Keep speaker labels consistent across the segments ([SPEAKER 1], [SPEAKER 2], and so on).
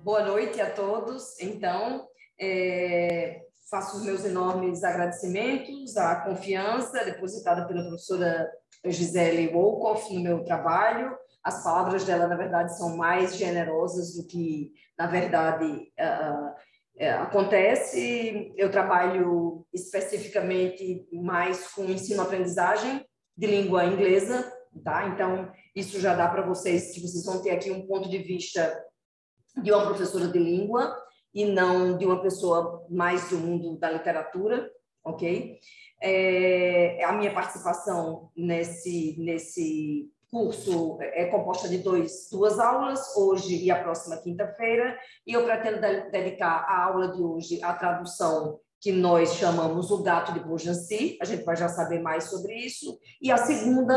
[SPEAKER 1] boa noite a todos. Então, faço os meus enormes agradecimentos à confiança depositada pela professora Gisele Wolkoff no meu trabalho. As palavras dela, na verdade, são mais generosas do que, na verdade, acontece. Eu trabalho especificamente mais com ensino-aprendizagem de língua inglesa, tá? Então, isso já dá para vocês, que vocês vão ter aqui um ponto de vista de uma professora de língua e não de uma pessoa mais do mundo da literatura, ok? A minha participação nesse curso é composta de duas aulas, hoje e a próxima quinta-feira, e eu pretendo dedicar a aula de hoje à tradução que nós chamamos O Gato de Beaugency, a gente vai já saber mais sobre isso, e o segundo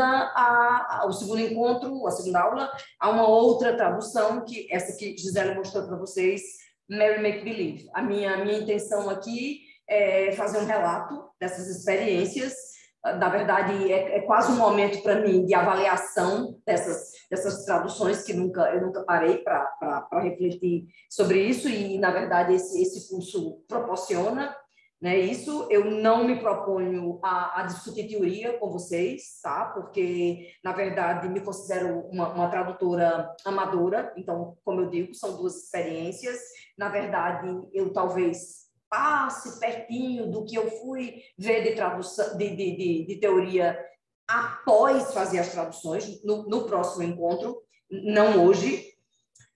[SPEAKER 1] encontro, a segunda aula, há uma outra tradução, que essa que Gisele mostrou para vocês, Mary Make Believe. A minha intenção aqui é fazer um relato dessas experiências. Na verdade, é quase um momento para mim de avaliação dessas traduções, que eu nunca parei para refletir sobre isso, e, na verdade, esse curso proporciona, né, isso. Eu não me proponho a discutir teoria com vocês, tá? Porque, na verdade, me considero uma tradutora amadora. Então, como eu digo, são duas experiências. Na verdade, eu talvez passe pertinho do que eu fui ver de tradução, de teoria após fazer as traduções, no próximo encontro, não hoje,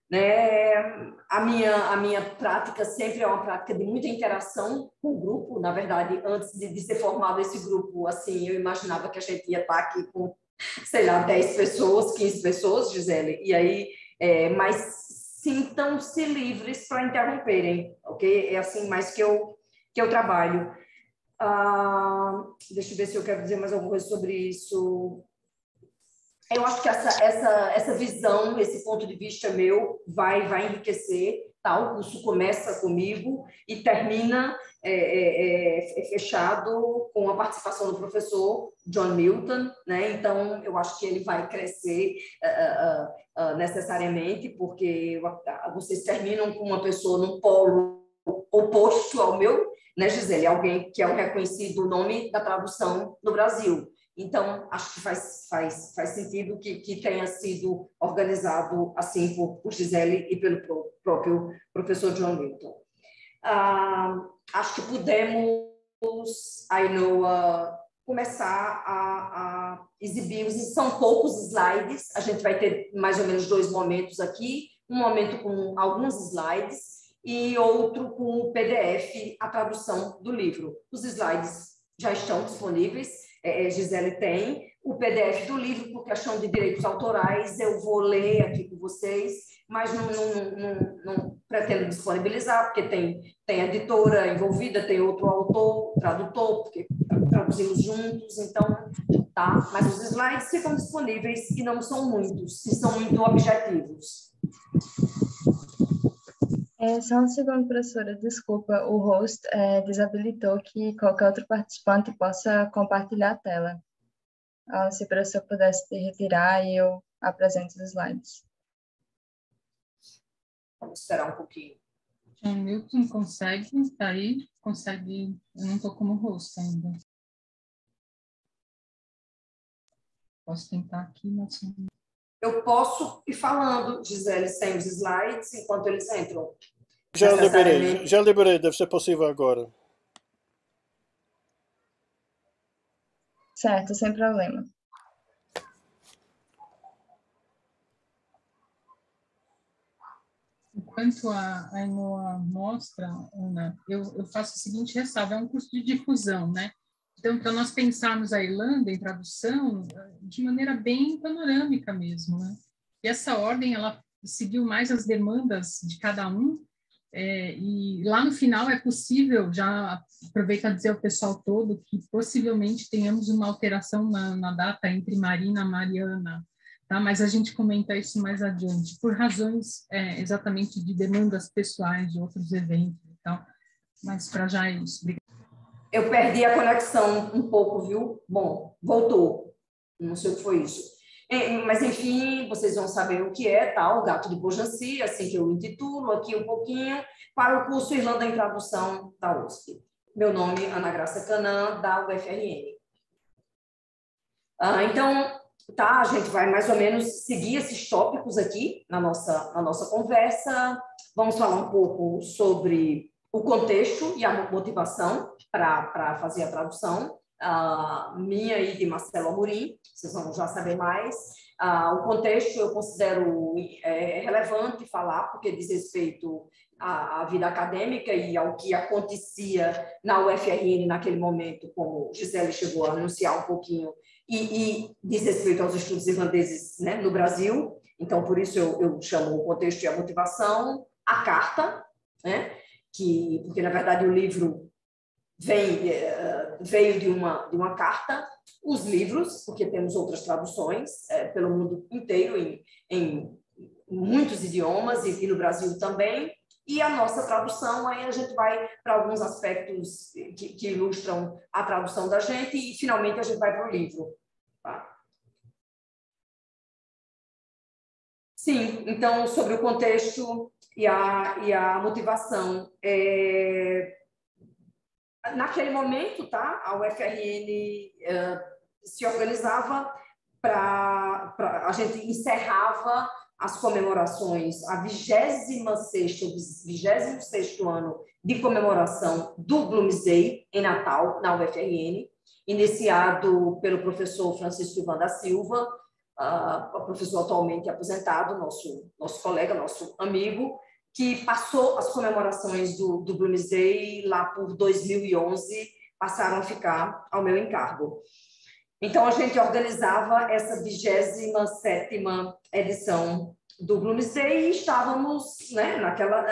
[SPEAKER 1] né? A minha prática sempre é uma prática de muita interação com o grupo. Na verdade, antes de ser formado esse grupo, assim, eu imaginava que a gente ia estar aqui com, sei lá, 10 pessoas, 15 pessoas, Gisele, e aí, mas sintam-se livres para interromperem, ok? É assim mais que eu trabalho. Deixa eu ver se eu quero dizer mais alguma coisa sobre isso. Eu acho que essa visão, esse ponto de vista meu vai enriquecer, tá? O curso começa comigo e termina fechado com a participação do professor John Milton, né? Então, eu acho que ele vai crescer necessariamente, porque vocês terminam com uma pessoa num polo oposto ao meu, né, Gisele? Alguém que é um reconhecido nome da tradução no Brasil. Então, acho que faz sentido que tenha sido organizado assim por Gisele e pelo próprio professor John Milton. Acho que podemos, começar a exibir. São poucos slides, a gente vai ter mais ou menos 2 momentos aqui, um momento com alguns slides e outro com o PDF, a tradução do livro. Os slides já estão disponíveis. Gisele tem o PDF do livro, por questão de direitos autorais, eu vou ler aqui com vocês, mas não pretendo disponibilizar, porque tem editora envolvida, tem outro autor, tradutor, porque traduzimos juntos, então, tá? Mas os slides ficam disponíveis e não são muitos, e são muito objetivos.
[SPEAKER 2] Só um segundo, professora, desculpa, o host desabilitou que qualquer outro participante possa compartilhar a tela. Se o professor pudesse retirar, eu apresento os slides.
[SPEAKER 1] Vamos esperar um pouquinho.
[SPEAKER 3] John Milton consegue? Tá aí? Consegue? Eu não estou como host ainda. Posso tentar aqui, mas...
[SPEAKER 1] Eu posso ir falando, Gisele, sem os slides, enquanto eles entram.
[SPEAKER 4] Já liberei, deve ser possível agora.
[SPEAKER 2] Certo, sem problema.
[SPEAKER 3] Enquanto a Ainhoa mostra, Ana, eu faço o seguinte ressalva, é um curso de difusão, né? Então, para nós pensarmos a Irlanda em tradução de maneira bem panorâmica mesmo, né? E essa ordem, ela seguiu mais as demandas de cada um, e lá no final é possível, já aproveito a dizer ao pessoal todo, que possivelmente tenhamos uma alteração na data entre Marina e Mariana, tá? Mas a gente comenta isso mais adiante, por razões exatamente de demandas pessoais, de outros eventos e tal. Mas para já é isso. Obrigada.
[SPEAKER 1] Eu perdi a conexão um pouco, viu? Bom, voltou. Não sei o que foi isso. Mas, enfim, vocês vão saber o que é, tá? O Gato de Bojanci, assim que eu intitulo aqui um pouquinho, para o curso Irlanda em Tradução da USP. Meu nome é Ana Graça Canã, da UFRN. Então, tá, a gente vai mais ou menos seguir esses tópicos aqui na nossa conversa. Vamos falar um pouco sobre o contexto e a motivação para fazer a tradução, minha e de Marcelo Amorim, vocês vão já saber mais. O contexto eu considero relevante falar, porque diz respeito à vida acadêmica e ao que acontecia na UFRN naquele momento, como Gisele chegou a anunciar um pouquinho, e diz respeito aos estudos irlandeses, né, no Brasil. Então, por isso eu chamo o contexto e a motivação, a carta, né, porque, na verdade, o livro veio de uma carta, os livros, porque temos outras traduções pelo mundo inteiro, em muitos idiomas, e no Brasil também, e a nossa tradução, aí a gente vai para alguns aspectos que ilustram a tradução da gente, e finalmente a gente vai para o livro. Tá? Sim, então, sobre o contexto e a motivação. Naquele momento, tá, a UFRN se organizava a gente encerrava as comemorações, a 26º ano de comemoração do Bloomsday em Natal, na UFRN, iniciado pelo professor Francisco Ivan da Silva, professor atualmente aposentado, nosso colega, nosso amigo, que passou as comemorações do Bloomsday lá por 2011, passaram a ficar ao meu encargo. Então, a gente organizava essa 27ª edição do Bloomsday e estávamos, né, naquela...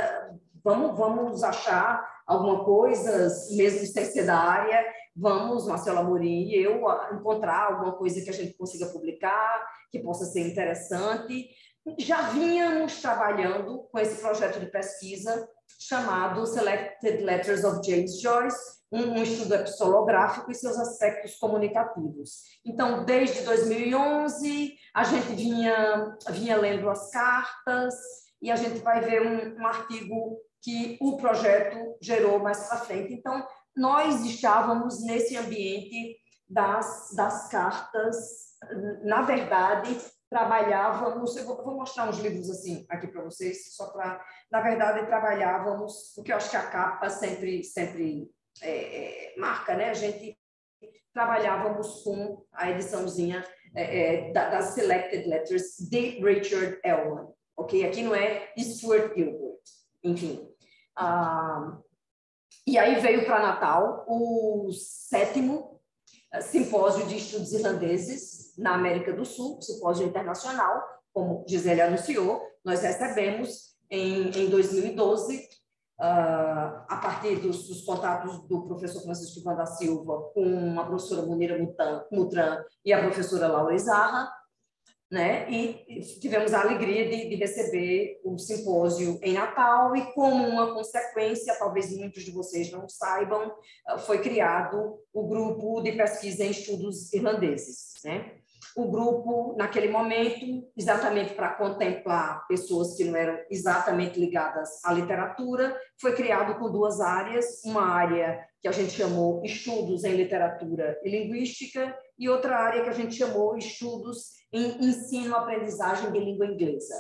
[SPEAKER 1] Vamos achar alguma coisa, mesmo sem ser da área, vamos, Marcelo Amorim e eu, encontrar alguma coisa que a gente consiga publicar, que possa ser interessante. Já vínhamos trabalhando com esse projeto de pesquisa chamado Selected Letters of James Joyce, um estudo epistolográfico e seus aspectos comunicativos. Então, desde 2011, a gente vinha lendo as cartas e a gente vai ver um artigo que o projeto gerou mais para frente. Então, nós estávamos nesse ambiente das cartas, na verdade, trabalhávamos, eu vou mostrar uns livros assim aqui para vocês, só para, na verdade, trabalhávamos, porque eu acho que a capa sempre marca, né? A gente trabalhávamos com a ediçãozinha das Selected Letters de Richard Ellman, ok? Aqui não é Stuart Gilbert, enfim. E aí veio para Natal o 7º simpósio de estudos irlandeses na América do Sul, simpósio internacional, como Gisele anunciou. Nós recebemos em 2012, a partir dos contatos do professor Francisco Ivan da Silva com a professora Munira Mutran e a professora Laura Izarra, né? E tivemos a alegria de receber o simpósio em Natal e, como uma consequência, talvez muitos de vocês não saibam, foi criado o grupo de pesquisa em estudos irlandeses, né? O grupo, naquele momento, exatamente para contemplar pessoas que não eram exatamente ligadas à literatura, foi criado com 2 áreas, uma área que a gente chamou Estudos em Literatura e Linguística e outra área que a gente chamou Estudos em Ensino-Aprendizagem de Língua Inglesa.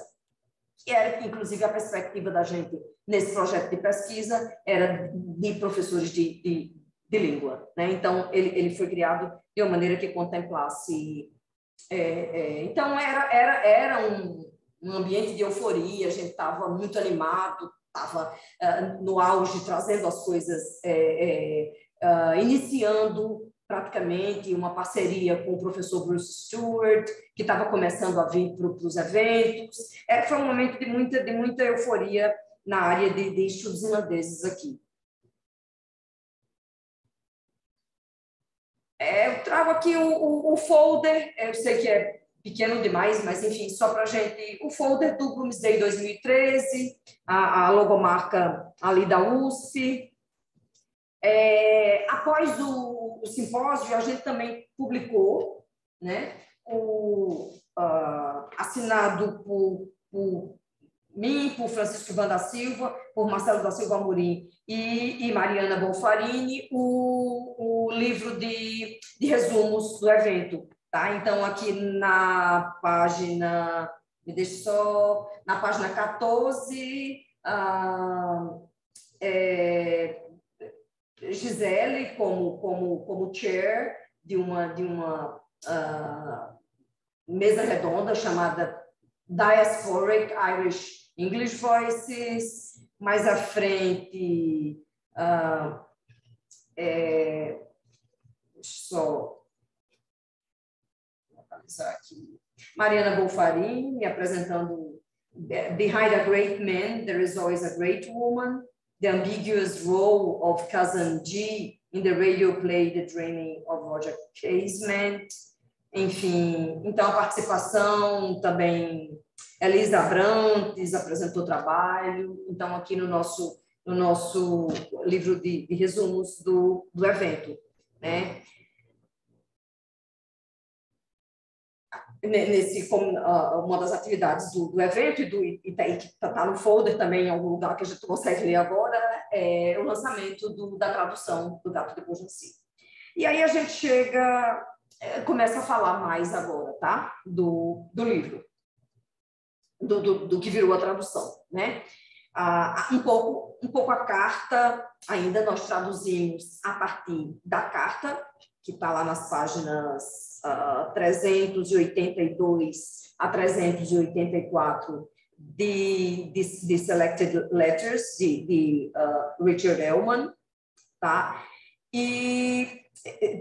[SPEAKER 1] Que era, inclusive, a perspectiva da gente nesse projeto de pesquisa era de professores de língua, né? Então, ele foi criado de uma maneira que contemplasse... então, era um ambiente de euforia, a gente estava muito animado, estava no auge, trazendo as coisas, iniciando praticamente uma parceria com o professor Bruce Stewart, que estava começando a vir para os eventos. Foi um momento de muita euforia na área de estudos irlandeses aqui. Eu trago aqui o folder, eu sei que é pequeno demais, mas enfim, só para a gente... O folder do Bloomsday 2013, a logomarca ali da USP. Após o simpósio, a gente também publicou, né, assinado por mim, por Francisco Ivan da Silva, por Marcelo da Silva Amorim e Mariana Bolfarini, o livro de resumos do evento. Tá? Então, aqui na página, na página 14, Gisele como chair de uma mesa redonda chamada Diasporic Irish English Voices. Mais à frente, só localizar aqui, Mariana Bolfarini me apresentando Behind a Great Man, There is Always a Great Woman, The Ambiguous Role of Cousin G in the radio play The Dreaming of Roger Casement. Enfim, então a participação também, Elisa Abrantes apresentou trabalho, então aqui no nosso livro de resumos do evento, né? Uma das atividades do evento e que está no folder também em algum lugar que a gente consegue ler agora, é o lançamento da tradução do Gato de Beaugency. E aí a gente começa a falar mais agora, tá? Do livro, do que virou a tradução, né? Um pouco a carta, ainda nós traduzimos a partir da carta, que está lá nas páginas 382 a 384 de Selected Letters, de Richard Ellman, tá? E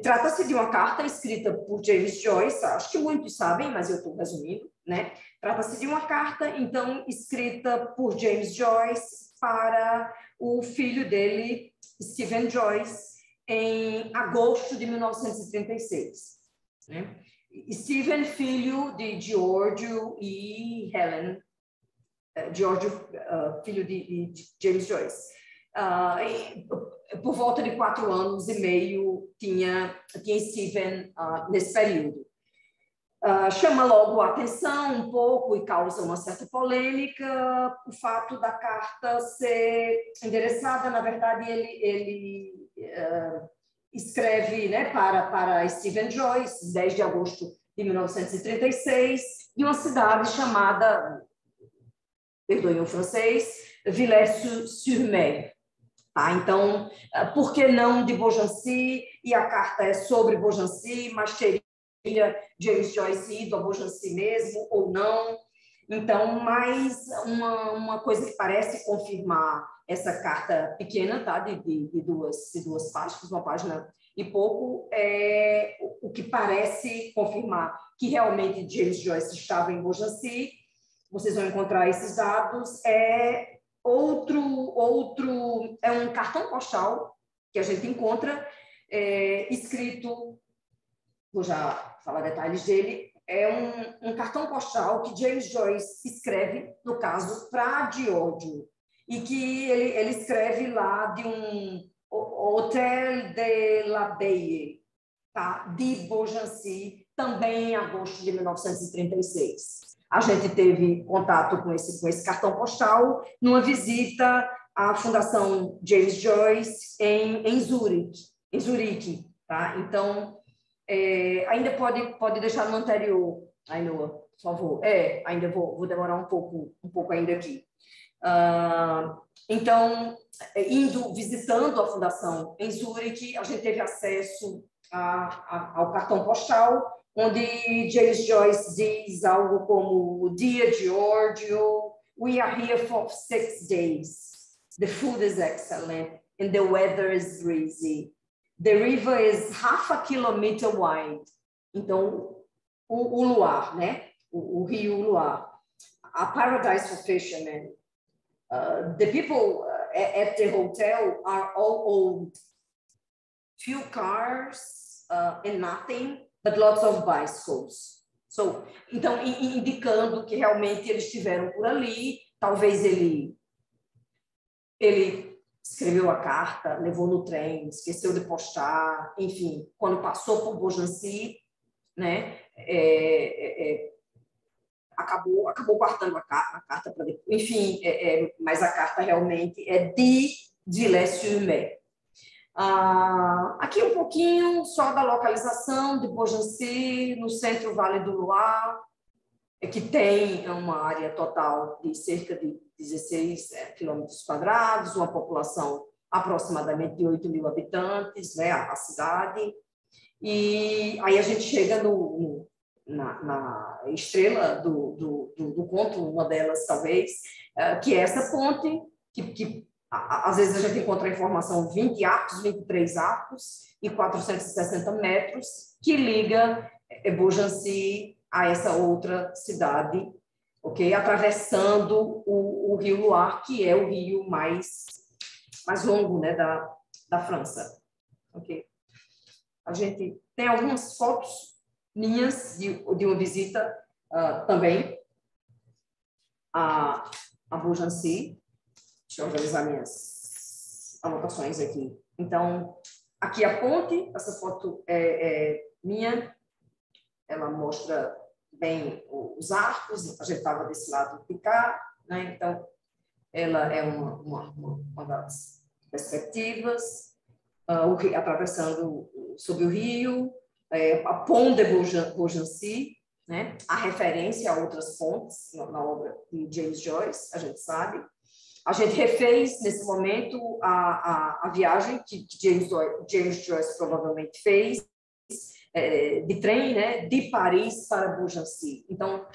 [SPEAKER 1] trata-se de uma carta escrita por James Joyce, acho que muitos sabem, mas eu estou resumindo, né? Trata-se de uma carta, então, escrita por James Joyce para o filho dele, Stephen Joyce, em agosto de 1936. Né? Stephen, filho de Giorgio e Helen, Giorgio, filho de James Joyce. Por volta de 4 anos e meio tinha Stephen nesse período. Chama logo a atenção um pouco e causa uma certa polêmica o fato da carta ser endereçada. Na verdade, ele escreve, né, para Stephen Joyce, 10 de agosto de 1936, de uma cidade chamada, perdoem o francês, Villers-sur-Mer. Tá? Então, por que não de Beaugency? E a carta é sobre Beaugency, mas teria James Joyce ido a Beaugency mesmo ou não? Então, mais uma coisa que parece confirmar essa carta pequena, tá? de duas páginas, uma página e pouco, é o que parece confirmar que realmente James Joyce estava em Beaugency. Vocês vão encontrar esses dados. É um cartão postal que a gente encontra, escrito, vou já falar detalhes dele, é um cartão postal que James Joyce escreve, no caso, para Giorgio, e que ele escreve lá de um Hotel de l'Abbaye, tá? De Beaugency, também em agosto de 1936. A gente teve contato com esse cartão postal numa visita à Fundação James Joyce em Zurique, tá? Então, ainda pode deixar no anterior, Ainhoa, por favor. Ainda vou demorar um pouco ainda aqui. Então, visitando a Fundação em Zurique, a gente teve acesso ao cartão postal, onde James Joyce diz algo como: Dear Giorgio, we are here for 6 days. The food is excellent and the weather is breezy. The river is half a kilometer wide. Então, o Loire, né? O rio Loire. A paradise for fishermen. The people at the hotel are all old. Few cars and nothing, but lots of bicycles. Então, indicando que realmente eles estiveram por ali. Talvez ele escreveu a carta, levou no trem, esqueceu de postar, enfim, quando passou por Beaugency, né, acabou guardando a carta para depois. Enfim, mas a carta realmente é de Villers-sur-Mer. Aqui um pouquinho só da localização de Beaugency, no centro Vale do Loire, que tem uma área total de cerca de 16 quilômetros quadrados, uma população aproximadamente de 8.000 habitantes, né, a cidade. E aí a gente chega na estrela do conto, uma delas talvez, que é essa ponte, que às vezes a gente encontra a informação 20 arcos, 23 arcos e 460 metros, que liga Beaugency a essa outra cidade, ok? Atravessando o rio Loire, que é o rio mais longo, né, da França. Ok? A gente tem algumas fotos minhas de uma visita também a Beaugency. Deixa eu organizar minhas anotações aqui. Então, aqui a ponte, essa foto é minha, ela mostra bem os arcos, a gente estava desse lado de cá, né? Então, ela é uma das perspectivas, atravessando sobre o rio, a Pont de Beaugency, né? A referência a outras pontes na obra de James Joyce, a gente sabe. A gente refez, nesse momento, a viagem que James Joyce provavelmente fez, de trem, né, de Paris para Beaugency. Então,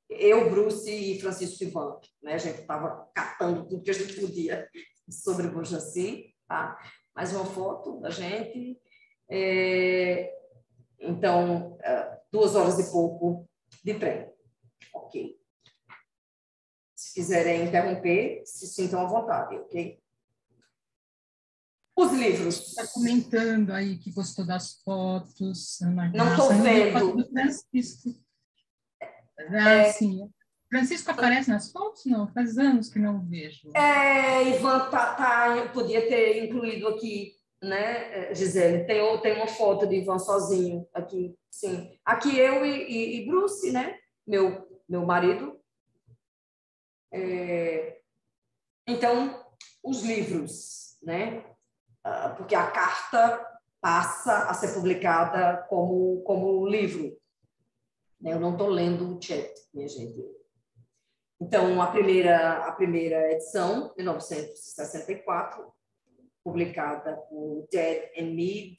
[SPEAKER 1] eu, Bruce e Francisco Ivan, né, a gente estava catando tudo que a gente podia sobre Beaugency, tá? Mais uma foto da gente. Então, 2 horas e pouco de trem. Ok. Se quiserem interromper, se sintam à vontade, ok? Os livros.
[SPEAKER 3] Está comentando aí que gostou das fotos.
[SPEAKER 1] Não estou vendo.
[SPEAKER 3] Do Francisco. Sim. Francisco aparece nas fotos? Não, faz anos que não vejo.
[SPEAKER 1] Ivan podia ter incluído aqui, né, Gisele? Tem uma foto de Ivan sozinho aqui, sim. Aqui eu e Bruce, né? Meu marido. Então, os livros, né? Porque a carta passa a ser publicada como livro. Eu não estou lendo o chat, minha gente. Então, a primeira edição, 1964, publicada por Dead and Mead,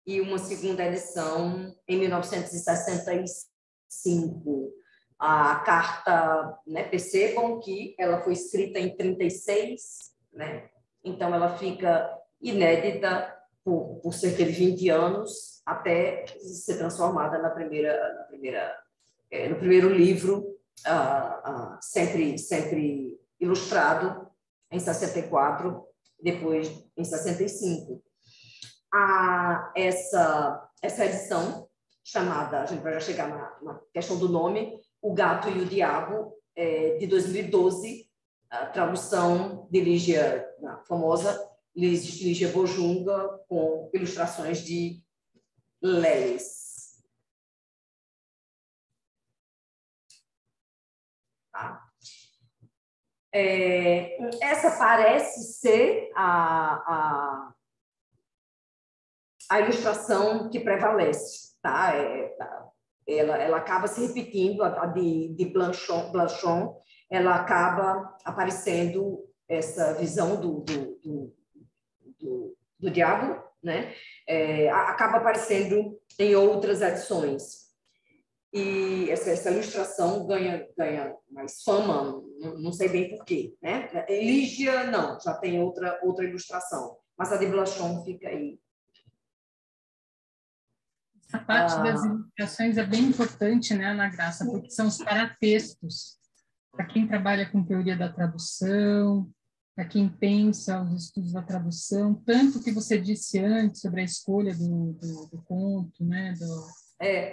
[SPEAKER 1] e uma segunda edição em 1965. A carta, né, percebam que ela foi escrita em 36, né? Então ela fica inédita por cerca de 20 anos até ser transformada no primeiro livro, sempre ilustrado, em 64, depois em 65. Essa edição, chamada, a gente vai já chegar na questão do nome, O Gato e o Diabo, de 2012, a tradução de Lígia, a famosa Lígia Bojunga, com ilustrações de Leles. Tá? Essa parece ser a ilustração que prevalece, tá? Ela acaba se repetindo, a de Blanchon, ela acaba aparecendo essa visão do diabo, né? Acaba aparecendo em outras edições. E essa ilustração ganha mais fama, não sei bem por quê, né? Lígia, não, já tem outra ilustração, mas a de Blanchon fica aí.
[SPEAKER 3] Essa parte das ilustrações é bem importante, né, Ana Graça, porque são os paratextos. Para quem trabalha com teoria da tradução, para quem pensa os estudos da tradução, tanto que você disse antes sobre a escolha do conto, né,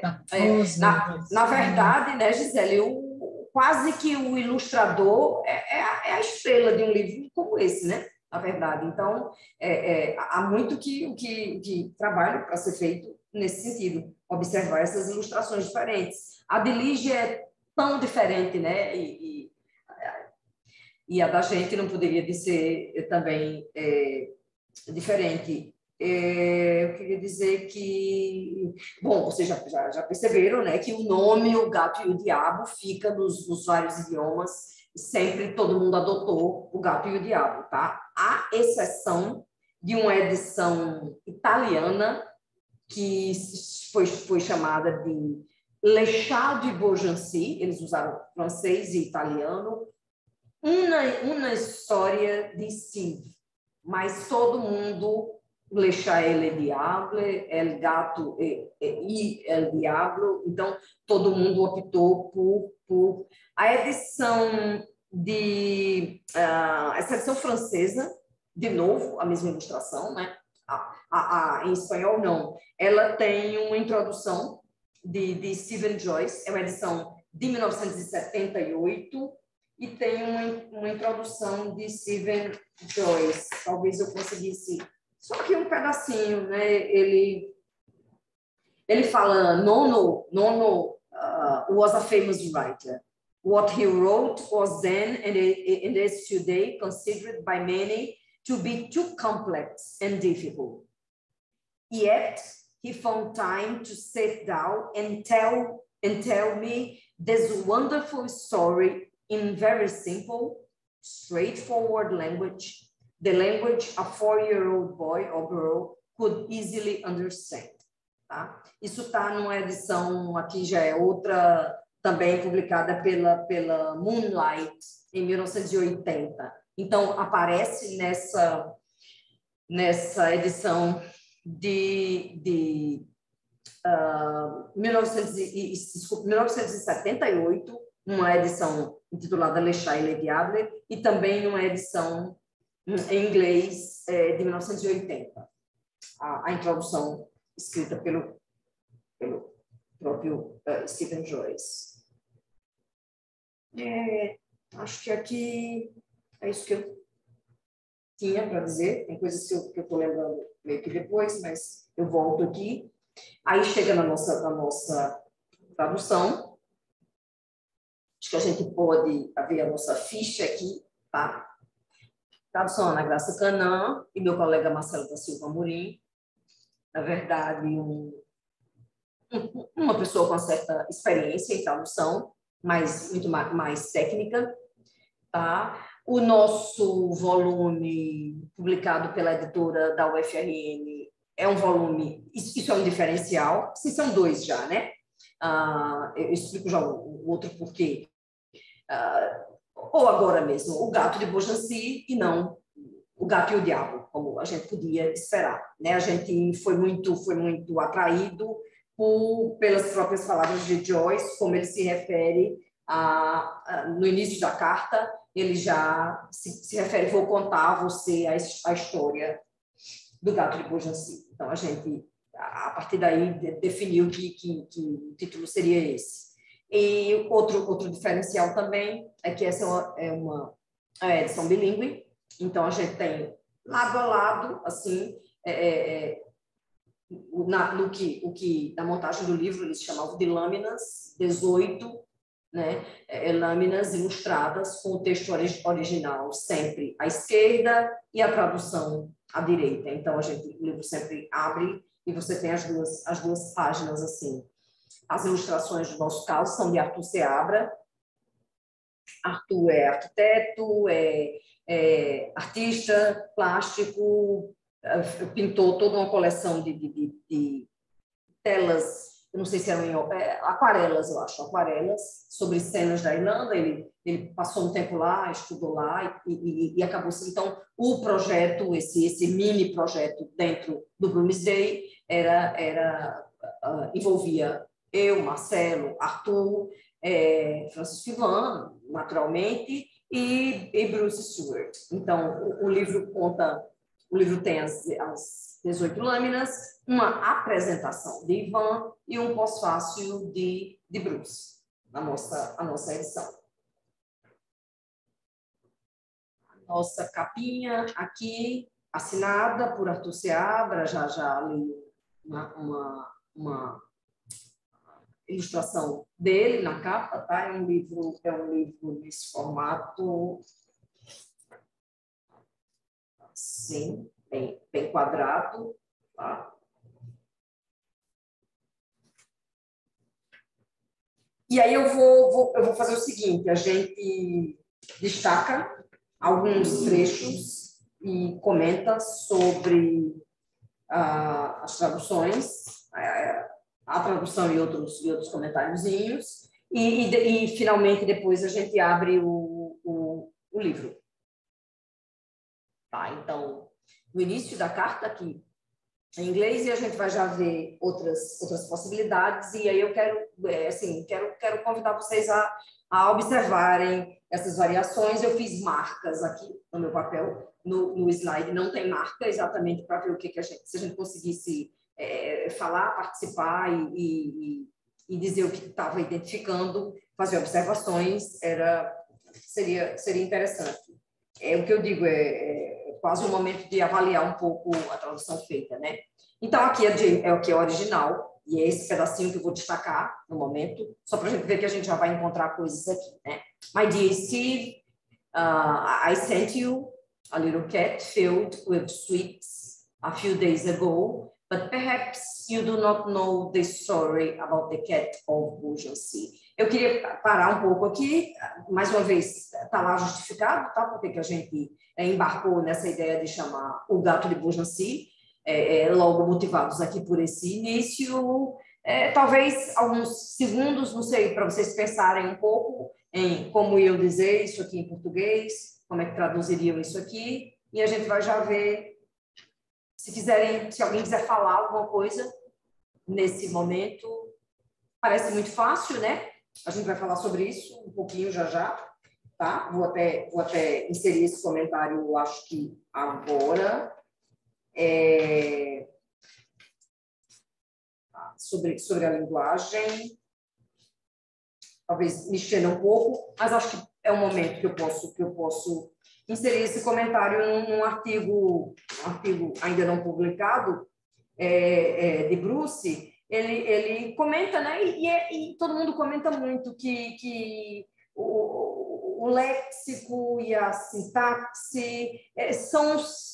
[SPEAKER 3] da prosa.
[SPEAKER 1] Na verdade, né, Gisele, quase que o ilustrador é a estrela de um livro como esse, né? Na verdade. Então, há muito que trabalho para ser feito nesse sentido, observar essas ilustrações diferentes. A de Lígia tão diferente, né? E a da gente não poderia ser também diferente. Eu queria dizer que, bom, vocês já perceberam, né, que o nome O Gato e o Diabo fica nos vários idiomas, sempre todo mundo adotou O Gato e o Diabo, tá? À exceção de uma edição italiana que foi chamada de Le Chat du Beaugency, eles usaram francês e italiano, uma história de Steve, mas todo mundo, Le Chat et le Diable, El Gato e El Diablo, então todo mundo optou por a edição essa edição francesa, de novo, a mesma ilustração, né? Em espanhol, não. Ela tem uma introdução de Stephen Joyce, é uma edição de 1978, e tem uma introdução de Stephen Joyce. Talvez eu conseguisse... Só que um pedacinho, né? Ele fala, Nono was a famous writer. What he wrote was then, and is today, considered by many to be too complex and difficult. Yet, he found time to sit down and tell me this wonderful story in very simple, straightforward language, the language a 4-year-old boy or girl could easily understand. Tá? Isso está numa edição, aqui já é outra, também publicada pela Moonlight, em 1980. Então, aparece nessa edição de 1978, uma edição intitulada Le Chat et le Diable, e também uma edição em inglês de 1980. A introdução escrita pelo próprio Stephen Joyce. Acho que aqui é isso que eu tinha para dizer. Tem coisas que eu estou lembrando meio que depois, mas eu volto aqui. Aí chega na nossa tradução. Acho que a gente pode ver a nossa ficha aqui, tá? Tradução Ana Graça Canã e meu colega Marcelo da Silva Amorim. Na verdade, uma pessoa com certa experiência em tradução, mas muito mais técnica, tá? O nosso volume, publicado pela editora da UFRN, é um volume, isso é um diferencial, sim, são dois já, né? Eu explico já o outro porquê. Ou agora mesmo, O Gato de Beaugency e não O Gato e o Diabo, como a gente podia esperar, né? A gente foi muito atraído pelas próprias palavras de Joyce, como ele se refere no início da carta, ele já se refere, vou contar a você a história do Gato de Beaugency. Então, a gente, a partir daí, definiu que o título seria esse. E outro diferencial também é que essa é uma edição bilíngue, então a gente tem lado a lado, assim, o que na montagem do livro eles chamavam de lâminas, 18, né, lâminas ilustradas com o texto original sempre à esquerda e a tradução à direita. Então o livro sempre abre e você tem as duas páginas assim. As ilustrações do nosso caso são de Arthur Seabra. Arthur é arquiteto, é artista plástico, pintou toda uma coleção de telas, eu não sei se eram aquarelas, eu acho, aquarelas, sobre cenas da Irlanda. Ele passou um tempo lá, estudou lá e acabou. Então, o projeto, esse mini projeto dentro do Bloomsday envolvia eu, Marcelo, Arthur, Francisco Ivan, naturalmente, e Bruce Stewart. Então, o livro tem as 18 lâminas, uma apresentação de Ivan e um pós-fácil de Bruce, a nossa edição. A nossa capinha aqui, assinada por Arthur Seabra, já li ilustração dele na capa, tá? É um livro nesse formato, assim, bem quadrado, tá? E aí eu vou fazer o seguinte, a gente destaca alguns trechos e comenta sobre as traduções, a tradução e outros comentáriozinhos, e finalmente depois a gente abre o livro. Tá, então, no início da carta aqui, em inglês, e a gente vai já ver outras possibilidades, e aí eu quero convidar vocês a observarem essas variações. Eu fiz marcas aqui no meu papel, no slide não tem marca, exatamente para ver o que se a gente conseguisse falar, participar e dizer o que estava identificando, fazer observações, seria interessante. O que eu digo quase um momento de avaliar um pouco a tradução feita, né? Então, aqui é o que é original, e é esse pedacinho que eu vou destacar no momento, só para a gente ver que a gente já vai encontrar coisas aqui, né? My dear Steve, I sent you a little cat filled with sweets a few days ago, but perhaps you do not know the story about the cat of Beaugency. Eu queria parar um pouco aqui, mais uma vez, está lá justificado, tá? Porque a gente embarcou nessa ideia de chamar o gato de Beaugency, logo motivados aqui por esse início. Talvez alguns segundos, não sei, para vocês pensarem um pouco em como eu dizer isso aqui em português, como é que traduziriam isso aqui, e a gente vai já ver, se alguém quiser falar alguma coisa nesse momento. Parece muito fácil, né? A gente vai falar sobre isso um pouquinho já, tá? Vou até inserir esse comentário, eu acho que agora. Sobre a linguagem. Talvez me estenda um pouco, mas acho que é um momento que eu posso inserir esse comentário num artigo ainda não publicado, de Bruce. Ele comenta, né? E todo mundo comenta muito que o léxico e a sintaxe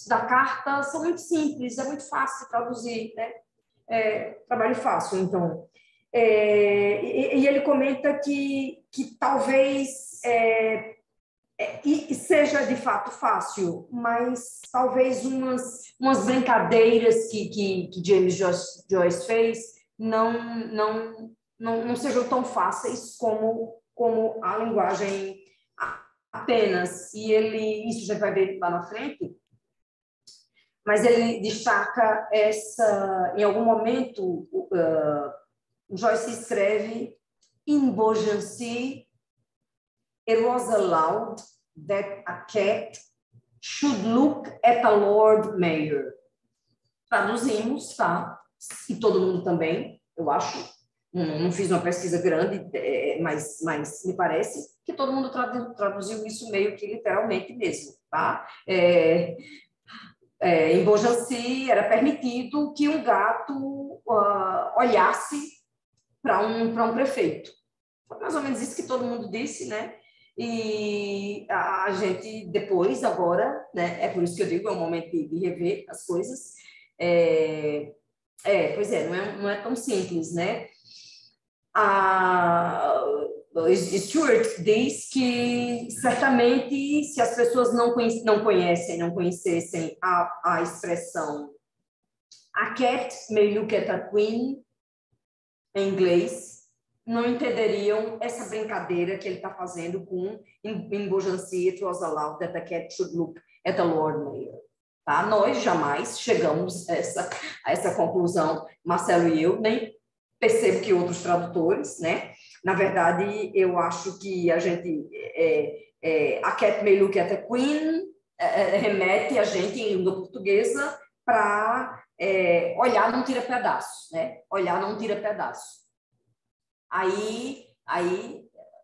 [SPEAKER 1] da carta são muito simples, é muito fácil traduzir, né? Trabalho fácil, então. E ele comenta que talvez seja de fato fácil, mas talvez umas brincadeiras que James Joyce fez não sejam tão fáceis como a linguagem apenas. E isso já vai ver lá na frente, mas ele destaca em algum momento, Joyce escreve, in Beaugency, it was allowed that a cat should look at a Lord Mayor. Traduzimos, tá? E todo mundo também, eu acho. Não fiz uma pesquisa grande, mas me parece que todo mundo traduziu isso meio que literalmente mesmo, tá? Em Beaugency era permitido que um gato olhasse para um prefeito. Foi mais ou menos isso que todo mundo disse, né? E a gente depois, agora, né? É por isso que eu digo, é um momento de rever as coisas. Pois não é tão simples, né? Stuart diz que certamente se as pessoas não conhecessem a expressão a cat may look at a queen em inglês, não entenderiam essa brincadeira que ele está fazendo com in Beaugency, it was allowed that a cat should look at a Lord Mayor. Tá? Nós jamais chegamos a essa conclusão, Marcelo e eu, nem percebo que outros tradutores, né? Na verdade, eu acho que a gente, a cat may look at a queen, remete a gente em língua portuguesa para olhar não tira pedaço, né? Olhar não tira pedaço. Aí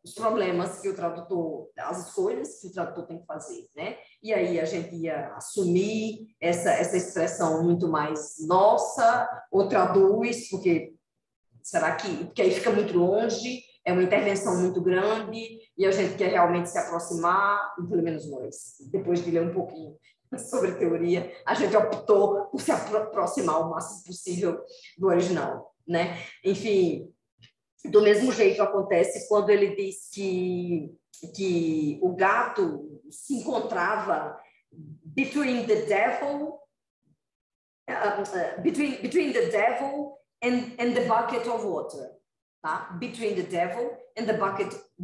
[SPEAKER 1] os problemas que o tradutor, as escolhas que o tradutor tem que fazer, né? E aí a gente ia assumir essa expressão muito mais nossa, ou traduz, porque será que... Porque aí fica muito longe, é uma intervenção muito grande e a gente quer realmente se aproximar, pelo menos nós, depois de ler um pouquinho sobre teoria, a gente optou por se aproximar o máximo possível do original, né? Enfim, do mesmo jeito acontece quando ele diz que o gato se encontrava between the devil between the devil and the bucket of water, tá? Between the devil and the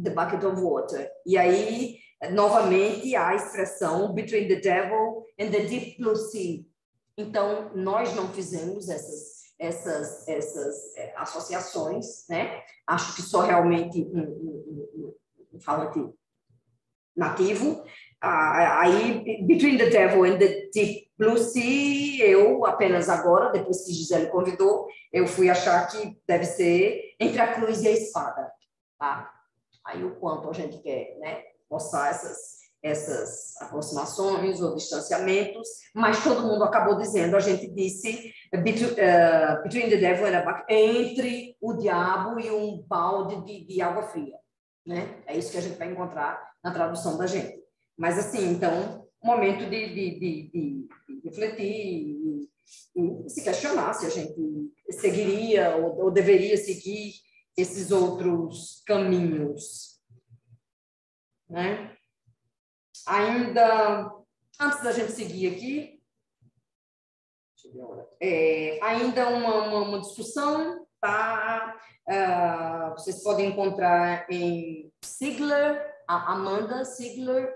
[SPEAKER 1] bucket of water. E aí, novamente, a expressão between the devil and the deep blue sea. Então, nós não fizemos essas associações, né? Acho que só realmente um falante nativo. Aí, between the devil and the deep blue sea, eu apenas agora, depois que Gisele convidou, eu fui achar que deve ser entre a cruz e a espada, tá? Aí o quanto a gente quer, né, mostrar essas aproximações ou distanciamentos, mas todo mundo acabou dizendo, a gente disse between the devil and a bucket, entre o diabo e um balde de água fria, né? É isso que a gente vai encontrar na tradução da gente. Mas assim, então, momento de refletir e se questionar se a gente seguiria ou deveria seguir esses outros caminhos, né? Ainda, antes da gente seguir aqui, ainda uma discussão, tá? Vocês podem encontrar em Sigler, a Amanda Sigler,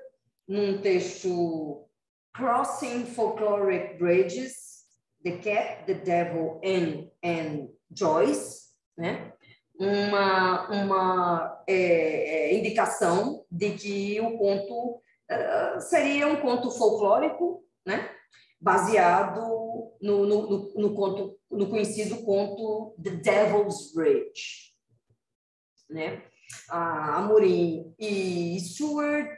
[SPEAKER 1] num texto Crossing Folkloric Bridges, The Cat, the Devil and Joyce, né? Uma indicação de que o conto seria um conto folclórico, né? Baseado no conhecido conto The Devil's Bridge, né? A Amorim e Stewart,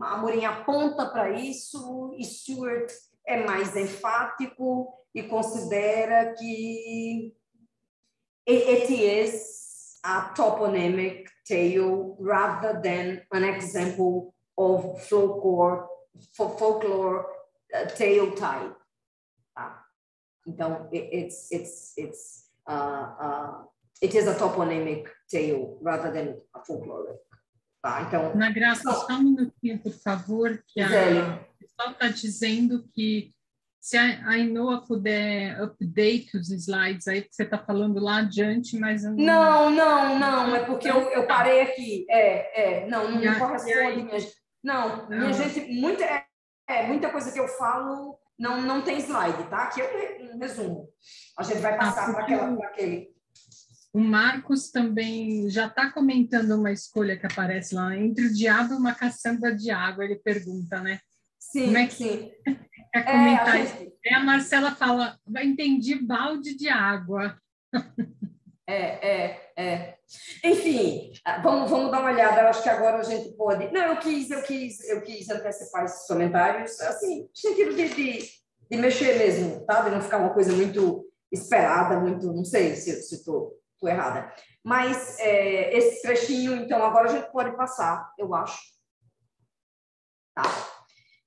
[SPEAKER 1] a Amorim aponta para isso, e Stewart é mais enfático e considera que it is a toponymic tale rather than an example of folklore tale type. Tá? Então, it is a toponymic tale rather than a folkloric. Tá? Então,
[SPEAKER 3] Ana Graça, só um minutinho, por favor, que a pessoal está dizendo que se a Ainoa puder update os slides aí, que você está falando lá adiante, mas...
[SPEAKER 1] Não, é porque eu parei aqui. Não corresponde. Minha gente, muita coisa que eu falo não tem slide, tá? Aqui é um resumo. A gente vai passar para aquele...
[SPEAKER 3] O Marcos também já está comentando uma escolha que aparece lá, entre o diabo e uma caçamba de água, ele pergunta, né?
[SPEAKER 1] Sim,
[SPEAKER 3] como é que
[SPEAKER 1] sim.
[SPEAKER 3] Quer comentar isso? A Marcela fala, entendi, balde de água.
[SPEAKER 1] Enfim, vamos dar uma olhada, eu acho que agora a gente pode... Não, eu quis antecipar esses comentários, assim, no sentido de mexer mesmo, tá? De não ficar uma coisa muito esperada, muito... Não sei se estou errada. Mas esse trechinho, então, agora a gente pode passar, eu acho. Tá.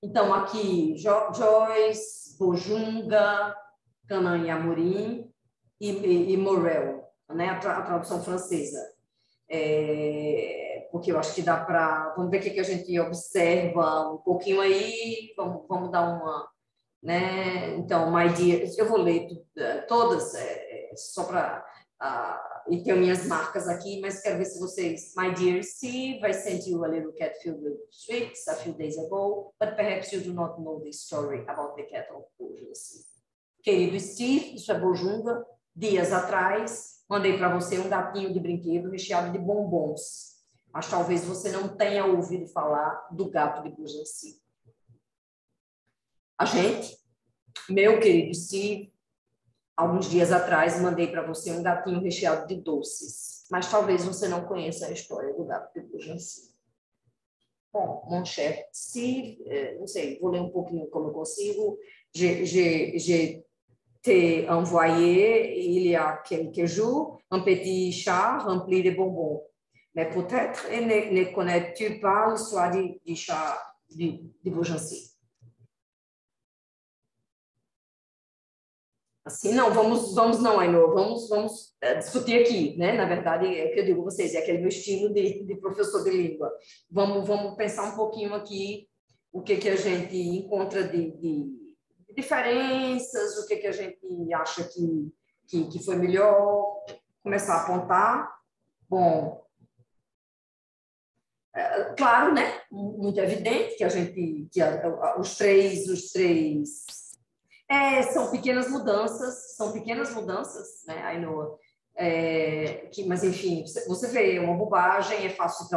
[SPEAKER 1] Então, aqui, Joyce, Bojunga, Canaan e Amorim e Morel, né? A tradução francesa. Porque eu acho que dá para... Vamos ver o que a gente observa um pouquinho aí, vamos dar uma... Né? Então, My Dear... Eu vou ler todas, só para... e tenho minhas marcas aqui, mas quero ver se vocês... My dear Steve, I sent you a little cat filled with sweets a few days ago, but perhaps you do not know the story about the cat of Bojunga. Querido Steve, isso é Bojunga. Dias atrás, mandei para você um gatinho de brinquedo recheado de bombons. Mas talvez você não tenha ouvido falar do gato de Bojunga. A gente, meu querido Steve, alguns dias atrás, mandei para você um gatinho recheado de doces, mas talvez você não conheça a história do gato de Bojunga. Bom, mon cher Steve, não sei, vou ler um pouquinho como eu consigo. J'ai te envoyer il y a quelques jours un petit chat rempli de bonbons. Mais peut-être ne connais-tu pas l'histoire du chat de Beaugency. Assim, não, vamos não, Ainhoa, vamos discutir aqui, né? Na verdade, é o que eu digo a vocês, é aquele meu estilo de professor de língua. Vamos pensar um pouquinho aqui o que a gente encontra de diferenças, o que a gente acha que foi melhor, começar a apontar. Bom, claro, né? Muito evidente que os três são pequenas mudanças, né, Ainhoa? Mas, enfim, você vê, é uma bobagem, é fácil de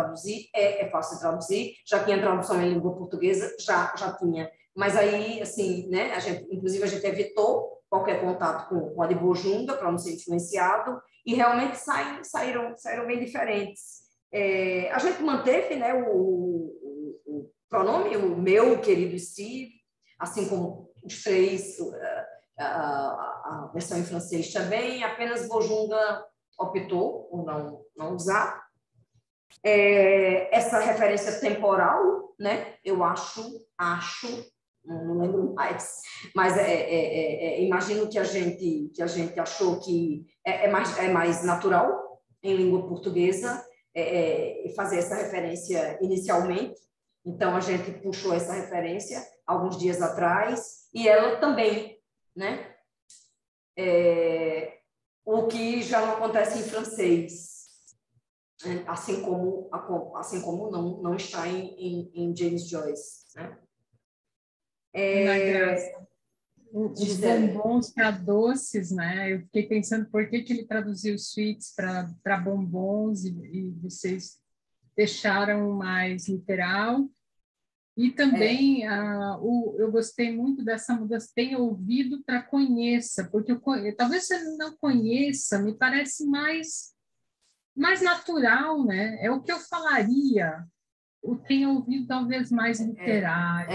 [SPEAKER 1] traduzir, já tinha tradução em língua portuguesa, já tinha, mas aí, assim, né, inclusive a gente evitou qualquer contato com a de Bojunga para não ser influenciado, e realmente saíram bem diferentes. A gente manteve, né, o pronome, o meu querido Steve, assim como os três, a versão em francês também, apenas Bojunga optou por não usar. Essa referência temporal, né? Eu acho, não lembro mais, mas imagino que a gente achou que é mais natural em língua portuguesa fazer essa referência inicialmente. Então, a gente puxou essa referência alguns dias atrás, e ela também, né? O que já não acontece em francês, assim como não está em James Joyce, né?
[SPEAKER 3] Os bombons para doces, né? Eu fiquei pensando por que ele traduziu sweets para bombons e vocês deixaram mais literal. E também eu gostei muito dessa mudança, tenha ouvido para conheça, porque talvez você não conheça, me parece mais natural, né? É o que eu falaria, o tenha ouvido talvez mais literário.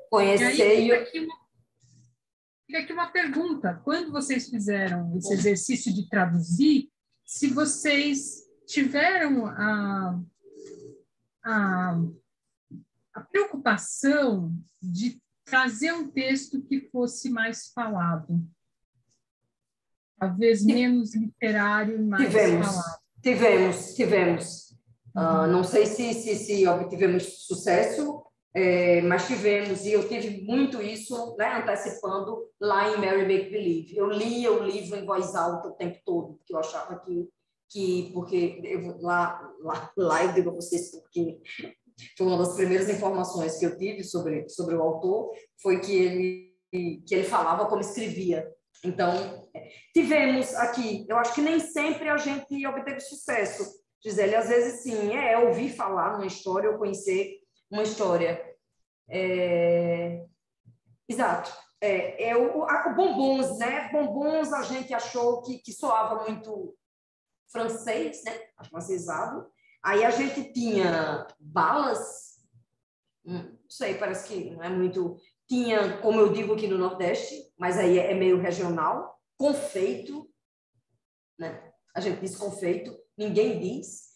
[SPEAKER 1] Conhecer
[SPEAKER 3] e aí, fica aqui uma pergunta, quando vocês fizeram esse exercício de traduzir, se vocês tiveram a preocupação de trazer um texto que fosse mais falado, talvez menos literário e mais falado.
[SPEAKER 1] Tivemos. Não sei se obtivemos sucesso, mas tivemos, e eu tive muito isso, né, antecipando lá em Mary Make Believe. Eu lia o livro em voz alta o tempo todo, porque eu achava porque lá eu digo a vocês porque foi uma das primeiras informações que eu tive sobre o autor, foi que ele falava como escrevia. Então, tivemos aqui, eu acho que nem sempre a gente obteve sucesso, Gisele, às vezes sim, ouvir falar uma história ou conhecer uma história. Exato. Bombons, né? Bombons a gente achou que soava muito francês, né? Afrancesado. Aí a gente tinha balas, não sei, parece que não é muito... Tinha, como eu digo aqui no Nordeste, mas aí é meio regional, confeito, né? A gente diz confeito, ninguém diz.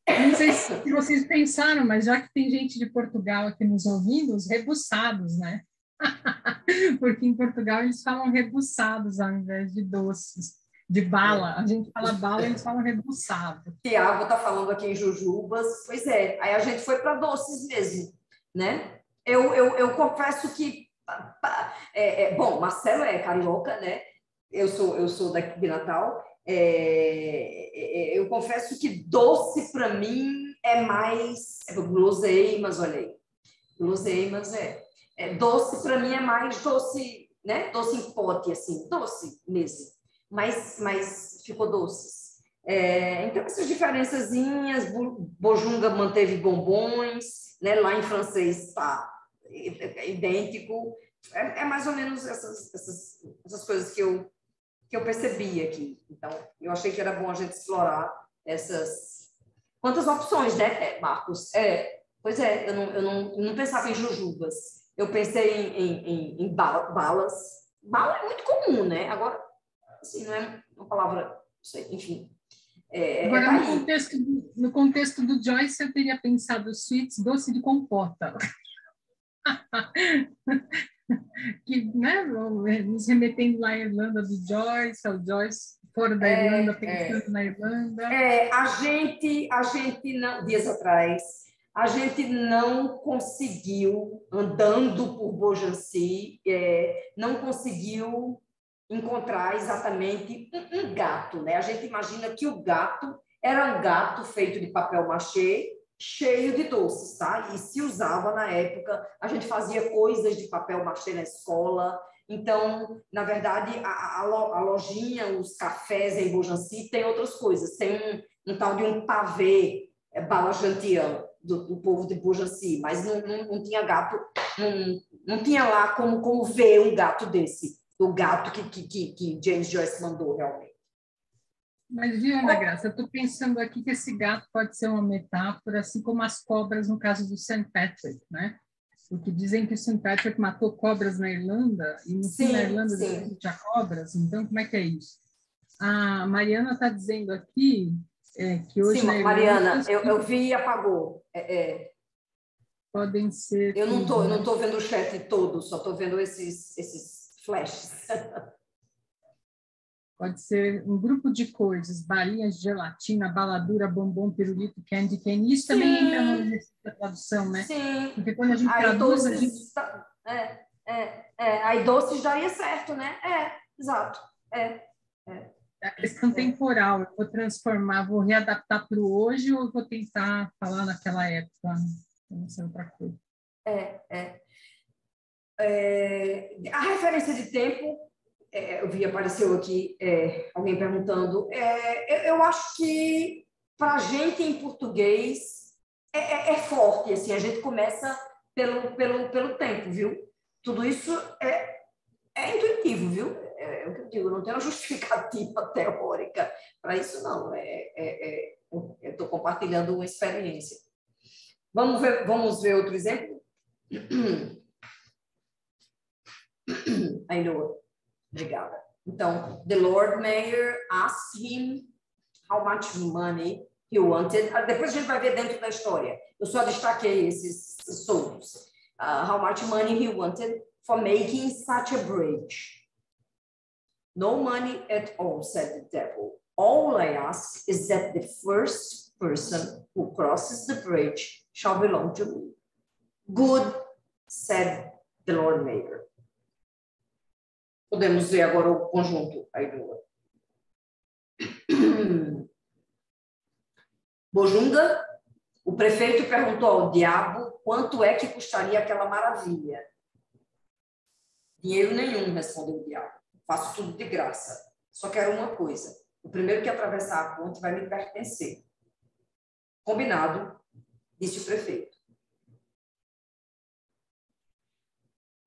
[SPEAKER 3] Não sei se vocês pensaram, mas já que tem gente de Portugal aqui nos ouvindo, os rebuçados, né? Porque em Portugal eles falam rebuçados ao invés de doces. De bala, a gente fala bala, eles falam rebuçado.
[SPEAKER 1] Tiago está falando aqui em jujubas, pois é, aí a gente foi para doces mesmo, né? Eu confesso que, bom, Marcelo é carioca, né? Eu sou daqui de Natal, eu confesso que doce para mim é mais guloseimas, olha aí, guloseimas doce para mim é mais doce, né? Doce em pote, assim, doce mesmo. Mas ficou doces. Então, essas diferençazinhas, Bojunga manteve bombons, né? Lá em francês está idêntico. É mais ou menos essas coisas que eu percebi aqui. Então, eu achei que era bom a gente explorar essas... Quantas opções, né, Marcos? Pois é, eu não pensava em jujubas. eu pensei em balas. Bala é muito comum, né? Agora, assim, não é uma palavra, não sei, enfim.
[SPEAKER 3] Agora, no contexto do Joyce, eu teria pensado sweets, doce de compota. Que, né, nos remetendo lá à Irlanda do Joyce, ao Joyce fora da Irlanda, pensando na Irlanda.
[SPEAKER 1] A gente não, dias atrás, a gente não conseguiu, andando por Beaugency, não conseguiu encontrar exatamente um gato, né? A gente imagina que o gato era um gato feito de papel machê, cheio de doces, tá? E se usava na época, a gente fazia coisas de papel machê na escola. Então, na verdade, a lojinha, os cafés em Beaugency tem outras coisas. Tem um tal de um pavê bala gentian do povo de Beaugency, mas não tinha gato, não tinha lá como ver um gato desse, do gato que James Joyce mandou realmente.
[SPEAKER 3] Mas, viu, Ana Graça, eu estou pensando aqui que esse gato pode ser uma metáfora, assim como as cobras no caso do St. Patrick, né? Porque dizem que o St. Patrick matou cobras na Irlanda, e no fim na Irlanda tinha cobras, então como é que é isso? A Mariana está dizendo aqui que hoje
[SPEAKER 1] sim,
[SPEAKER 3] na Irlanda...
[SPEAKER 1] Mariana, eu vi e apagou.
[SPEAKER 3] Podem ser...
[SPEAKER 1] Eu não tô vendo o chat todo, só estou vendo esses flashes.
[SPEAKER 3] Pode ser um grupo de coisas, balinhas de gelatina, baladura, bombom, pirulito, candy cane. Isso também entra no exercício da tradução, né?
[SPEAKER 1] Sim.
[SPEAKER 3] Porque quando a gente
[SPEAKER 1] aí
[SPEAKER 3] traduz,
[SPEAKER 1] doces, aí doces daria certo, né? Exato.
[SPEAKER 3] A questão temporal, eu vou transformar, vou readaptar para o hoje ou vou tentar falar naquela época? Não sei, outra coisa.
[SPEAKER 1] A referência de tempo, eu vi, apareceu aqui alguém perguntando, eu acho que para a gente em português é forte, assim, a gente começa pelo tempo, viu? Tudo isso é intuitivo, viu? É o que eu digo, não tem uma justificativa teórica para isso, não. Eu estou compartilhando uma experiência. Vamos ver outro exemplo? I know. Obrigada. Então, the Lord Mayor asked him how much money he wanted. Depois a gente vai ver dentro da história. Eu só destaquei esses soltos. How much money he wanted for making such a bridge. No money at all, said the devil. All I ask is that the first person who crosses the bridge shall belong to me. Good, said the Lord Mayor. Podemos ver agora o conjunto aí do Bojunga. O prefeito perguntou ao diabo quanto é que custaria aquela maravilha. Dinheiro nenhum, respondeu o diabo. Faço tudo de graça. Só quero uma coisa. O primeiro que atravessar a ponte vai me pertencer. Combinado, disse o prefeito.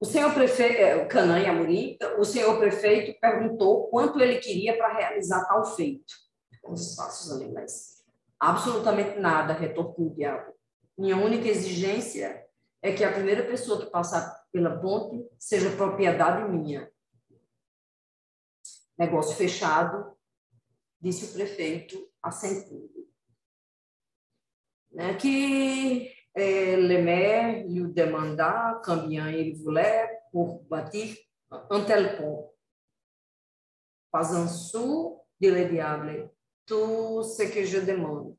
[SPEAKER 1] O senhor prefeito, Canaã e Amorim, o senhor prefeito perguntou quanto ele queria para realizar tal feito. Com os passos ali, mas absolutamente nada, retorquiu o diabo. Minha única exigência é que a primeira pessoa que passar pela ponte seja propriedade minha. Negócio fechado, disse o prefeito, assentindo. Que le maire lui demanda combien il voulait pour bâtir un tel pont. Pas un sou, dit le diable. Tout ce que je demande,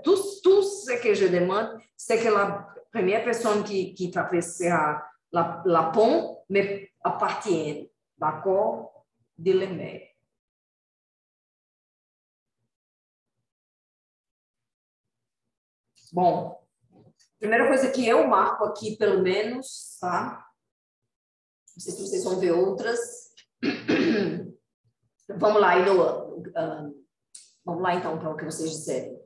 [SPEAKER 1] tout ce que je demande, c'est que la première personne qui traversera la pont me appartienne. D'accord? Dit le maire. Bom, primeira coisa que eu marco aqui, pelo menos, tá? Não sei se vocês vão ver outras. Vamos lá, vamos lá, então, para o que vocês disserem.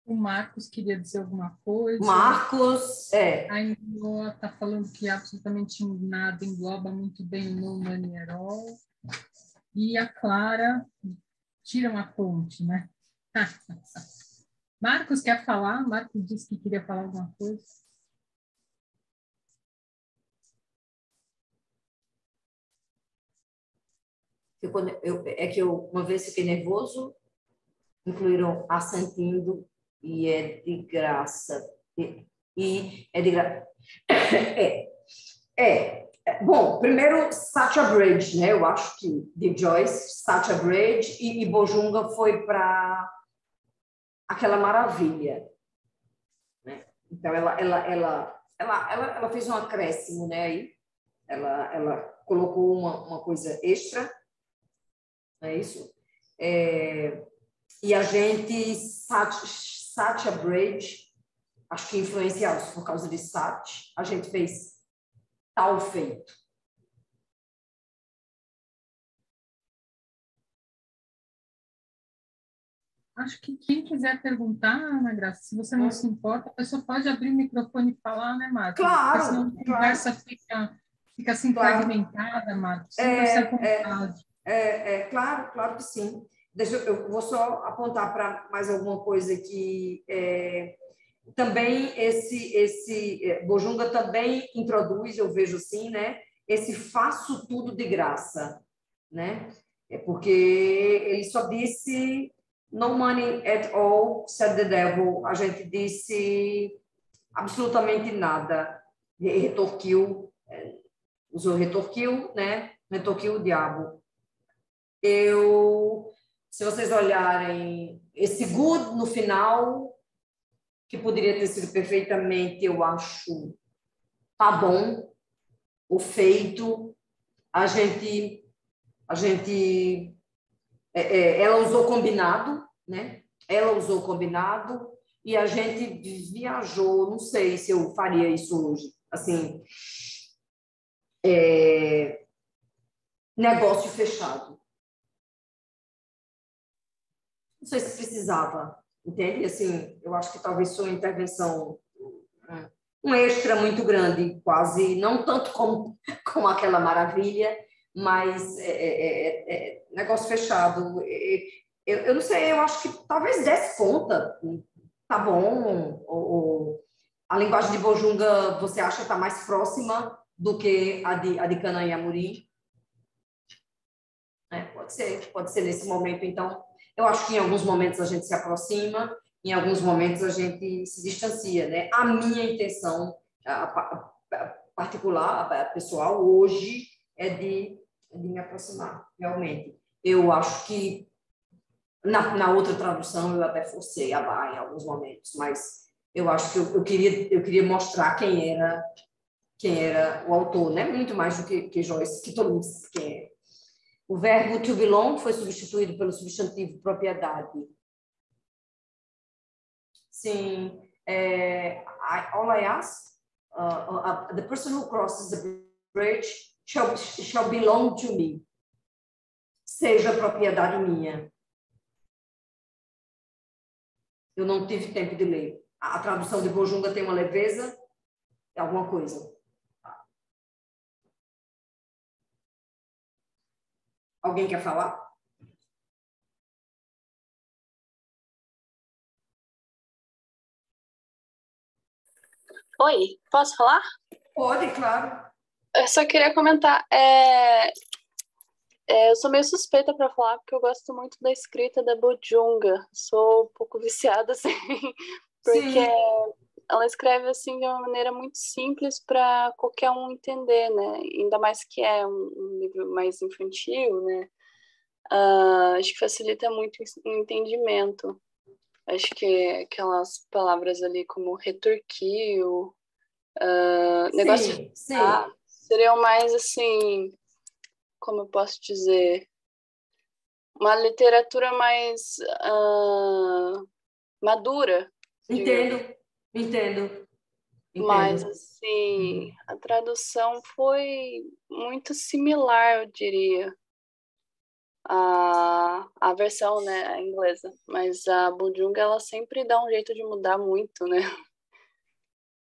[SPEAKER 3] O Marcos queria dizer alguma coisa.
[SPEAKER 1] Marcos,
[SPEAKER 3] A Inoa está falando que absolutamente nada engloba muito bem no money at all. E a Clara tira uma ponte, né? Marcos quer falar? Marcos disse que queria falar alguma coisa.
[SPEAKER 1] É que eu uma vez fiquei nervoso, incluíram assentindo e é de graça. E é de graça. Bom, primeiro Satya Bridge, né? Eu acho que de Joyce, Satya Bridge e Bojunga foi para aquela maravilha, né? Então ela fez um acréscimo, né? Aí ela colocou uma coisa extra, não é isso? E a gente Satya Bridge, acho que influenciados por causa de Sat, a gente fez tal feito.
[SPEAKER 3] Acho que quem quiser perguntar, Ana Graça, se você não se importa, a pessoa pode abrir o microfone e falar, né, Marcos?
[SPEAKER 1] Claro,
[SPEAKER 3] porque senão a conversa fica assim fragmentada, Marcos. Sinta-se à vontade.
[SPEAKER 1] Claro que sim. Eu vou só apontar para mais alguma coisa que também Bojunga também introduz, eu vejo assim, né? Esse faço tudo de graça, né? É porque ele só disse no money at all, said the devil. A gente disse absolutamente nada. Retorquiu, usou retorquiu, né? Retorquiu o diabo. Se vocês olharem esse good no final, que poderia ter sido perfeitamente, eu acho, tá bom, o feito, ela usou combinado, né? Ela usou combinado e a gente viajou, não sei se eu faria isso hoje, assim, negócio fechado. Não sei se precisava, entende? Assim, eu acho que talvez sua intervenção um extra muito grande, quase, não tanto como aquela maravilha, mas negócio fechado. Eu não sei, eu acho que talvez desse conta, tá bom, a linguagem de Bojunga você acha que está mais próxima do que a de Canaã-Amorim? Pode ser nesse momento, então. Eu acho que em alguns momentos a gente se aproxima, em alguns momentos a gente se distancia, né? A minha intenção particular, pessoal, hoje é de me aproximar, realmente. Eu acho que na outra tradução eu até forcei a barra em alguns momentos, mas eu acho que eu queria mostrar quem era o autor, né? Muito mais do que Joyce, que todo mundo sabe quem é. O verbo to belong foi substituído pelo substantivo propriedade. Sim. All I ask, the person who crosses the bridge shall belong to me. Seja propriedade minha. Eu não tive tempo de ler. A tradução de Bojunga tem uma leveza, alguma coisa. Alguém quer falar?
[SPEAKER 5] Oi, posso falar?
[SPEAKER 1] Pode, claro.
[SPEAKER 5] Eu só queria comentar. Eu sou meio suspeita para falar, porque eu gosto muito da escrita da Bojunga. Sou um pouco viciada, assim, porque
[SPEAKER 1] Sim.
[SPEAKER 5] ela escreve assim de uma maneira muito simples para qualquer um entender, né? Ainda mais que é um livro mais infantil, né? Acho que facilita muito o entendimento. Acho que aquelas palavras ali como retorquio, negócio
[SPEAKER 1] Sim.
[SPEAKER 5] seriam mais assim, como eu posso dizer, uma literatura mais madura.
[SPEAKER 1] Entendo.
[SPEAKER 5] Mas, assim, a tradução foi muito similar, eu diria, à versão, né, inglesa. Mas a Bojunga, ela sempre dá um jeito de mudar muito, né?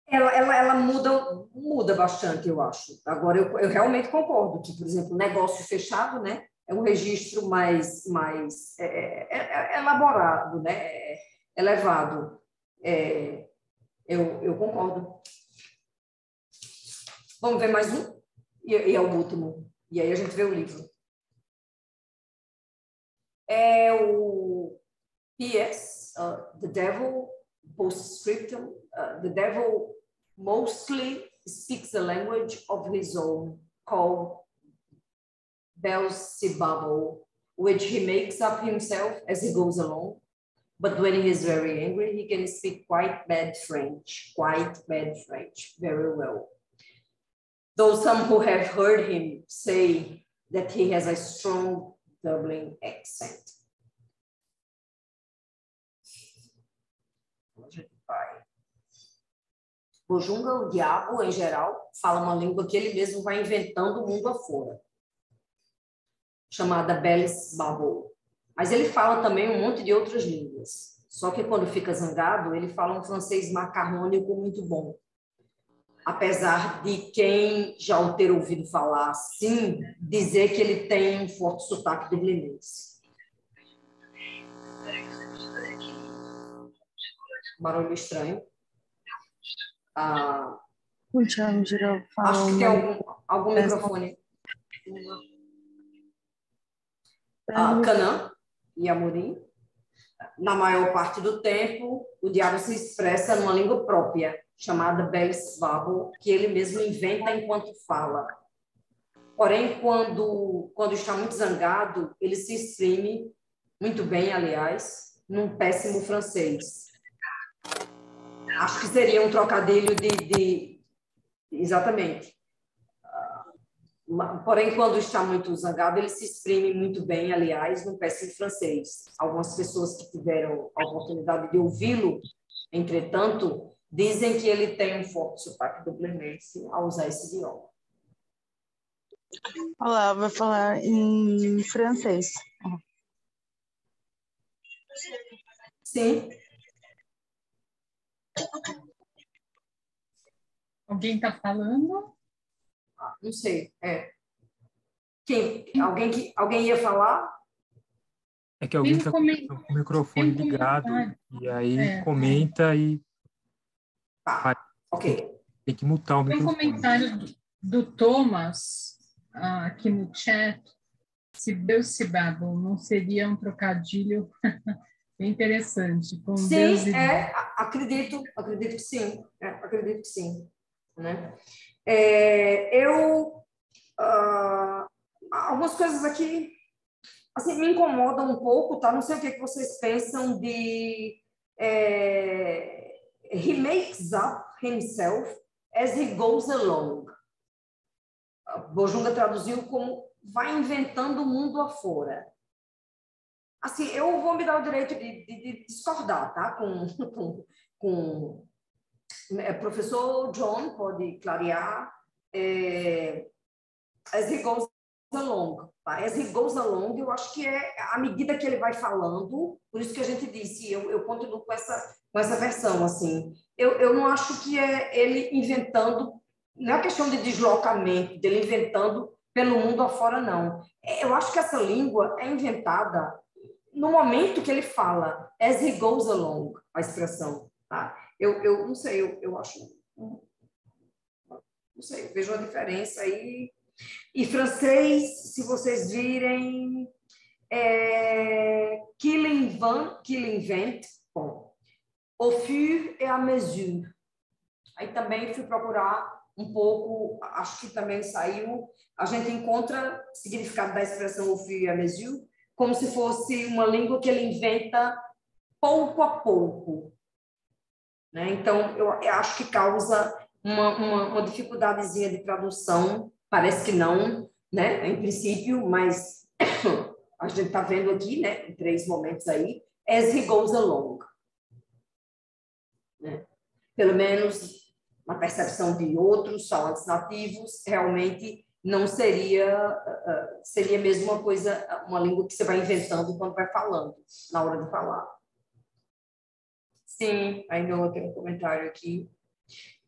[SPEAKER 1] Ela muda bastante, eu acho. Agora, eu realmente concordo que, por exemplo, negócio fechado, né, é um registro mais elaborado, né? elevado. Eu concordo. Vamos ver mais um? E é o último. E aí a gente vê o livro. É o P.S. The Devil, Postscriptum. The Devil mostly speaks a language of his own, called Beelzebub, which he makes up himself as he goes along. But when he is very angry, he can speak quite bad French, very well. Though some who have heard him say that he has a strong Dublin accent. Bojunga, o diabo, em geral, fala uma língua que ele mesmo vai inventando o mundo afora, chamada Beelzebub. Mas ele fala também um monte de outras línguas. Só que quando fica zangado, ele fala um francês macarrônico muito bom. Apesar de quem já o ter ouvido falar assim, dizer que ele tem um forte sotaque dublinense. Barulho estranho. Acho que tem algum microfone. Canaã e Amorim. Na maior parte do tempo, o diabo se expressa numa língua própria, chamada Beelzebub, que ele mesmo inventa enquanto fala. Porém, quando está muito zangado, ele se exprime muito bem, aliás, num péssimo francês. Acho que seria um trocadilho Exatamente. Porém, quando está muito zangado, ele se exprime muito bem, aliás, num péssimo francês. Algumas pessoas que tiveram a oportunidade de ouvi-lo, entretanto, dizem que ele tem um forte sotaque dublinense ao usar esse idioma.
[SPEAKER 6] Olá, vou falar em francês.
[SPEAKER 1] Sim.
[SPEAKER 3] Alguém está falando?
[SPEAKER 1] Não sei. Alguém ia falar?
[SPEAKER 7] É que alguém está com o microfone ligado e aí comenta e...
[SPEAKER 1] Tá, ok.
[SPEAKER 7] Tem que mutar o microfone.
[SPEAKER 3] Tem um comentário do Thomas aqui no chat. Se Beelzebub não seria um trocadilho bem interessante. Com
[SPEAKER 1] Sim, acredito que sim. Acredito que sim. Né? Algumas coisas aqui assim, me incomodam um pouco, tá? Não sei o que vocês pensam de he makes up himself as he goes along. Bojunga traduziu como vai inventando o mundo afora. Assim, eu vou me dar o direito de discordar, tá? Com professor John pode clarear as he goes along. Tá? As he goes along, eu acho que é à medida que ele vai falando, por isso que a gente disse, eu continuo com essa versão, assim. Eu não acho que é ele inventando, não é uma questão de deslocamento, dele inventando pelo mundo afora, não. Eu acho que essa língua é inventada no momento que ele fala, as he goes along, a expressão, tá? Eu não sei, eu acho... Não sei, eu vejo a diferença aí. E francês, se vocês virem, qu'il invente, bom, au fur et à mesure. Aí também fui procurar um pouco, acho que também saiu, a gente encontra o significado da expressão au fur et à mesure, como se fosse uma língua que ele inventa pouco a pouco. Né? Então, eu acho que causa uma dificuldadezinha de tradução, parece que não, né? Em princípio, mas a gente está vendo aqui, né? Em 3 momentos aí, as he goes along. Né? Pelo menos na percepção de outros falantes nativos, realmente não seria mesmo uma coisa, uma língua que você vai inventando quando vai falando, na hora de falar. Sim, ainda tem um comentário aqui.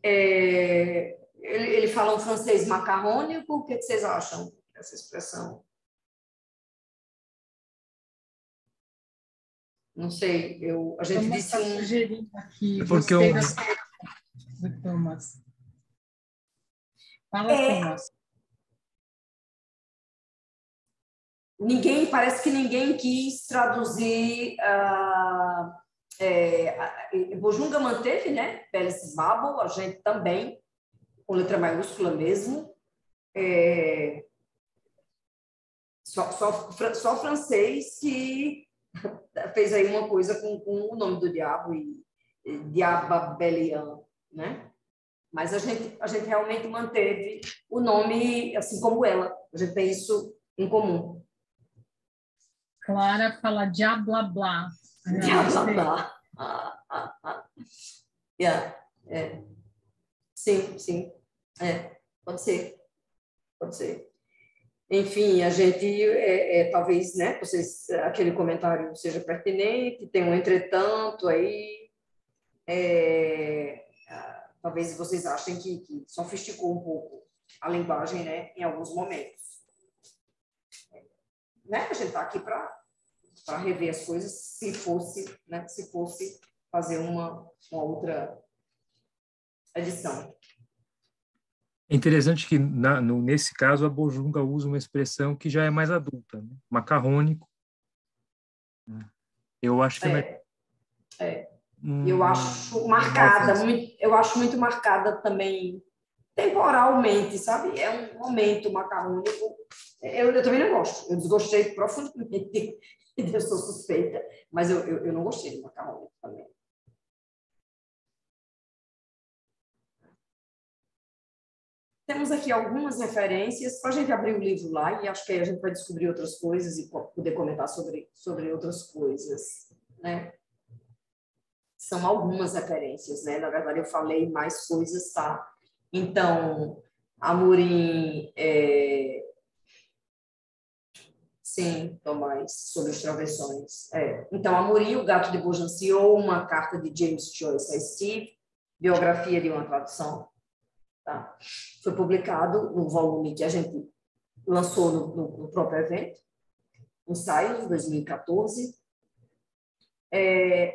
[SPEAKER 1] Ele fala um francês macarrônico, o que vocês acham dessa expressão? Não sei, a gente disse
[SPEAKER 3] sugerindo aqui,
[SPEAKER 7] porque
[SPEAKER 3] do Thomas. Fala, Thomas.
[SPEAKER 1] Parece que ninguém quis traduzir. Bojunga manteve, né? Bellis Babel, a gente também, com letra maiúscula mesmo. Só francês que fez aí uma coisa com o nome do diabo e Diababelian, né? Mas a gente realmente manteve o nome assim como ela. A gente tem isso em comum.
[SPEAKER 3] Clara fala diablablá.
[SPEAKER 1] Diablablá. Yeah. Sim. Pode ser. Enfim, a gente, talvez, né, aquele comentário seja pertinente, tem um entretanto aí, talvez vocês achem que sofisticou um pouco a linguagem, né, em alguns momentos. Né? A gente está aqui para rever as coisas, se fosse fazer uma outra edição.
[SPEAKER 7] É interessante que, nesse caso, a Bojunga usa uma expressão que já é mais adulta, né? Macarrônico. Eu acho que
[SPEAKER 1] eu acho marcada, eu acho muito marcada também temporalmente, sabe? É um momento macarrônico. Eu também não gosto. Eu desgostei profundamente. Eu sou suspeita, mas eu não gostei do macarrônico também. Temos aqui algumas referências para a gente abrir o livro lá e acho que aí a gente vai descobrir outras coisas e poder comentar sobre outras coisas, né? São algumas referências, né? Na verdade, eu falei mais coisas, tá? Então, Amorim, sim, Tomás, sobre os travessões. Então, Amorim, o Gato de Beaugency, ou uma carta de James Joyce a Steve, biografia de uma tradução. Tá? Foi publicado no volume que a gente lançou no próprio evento, Ensaios, 2014.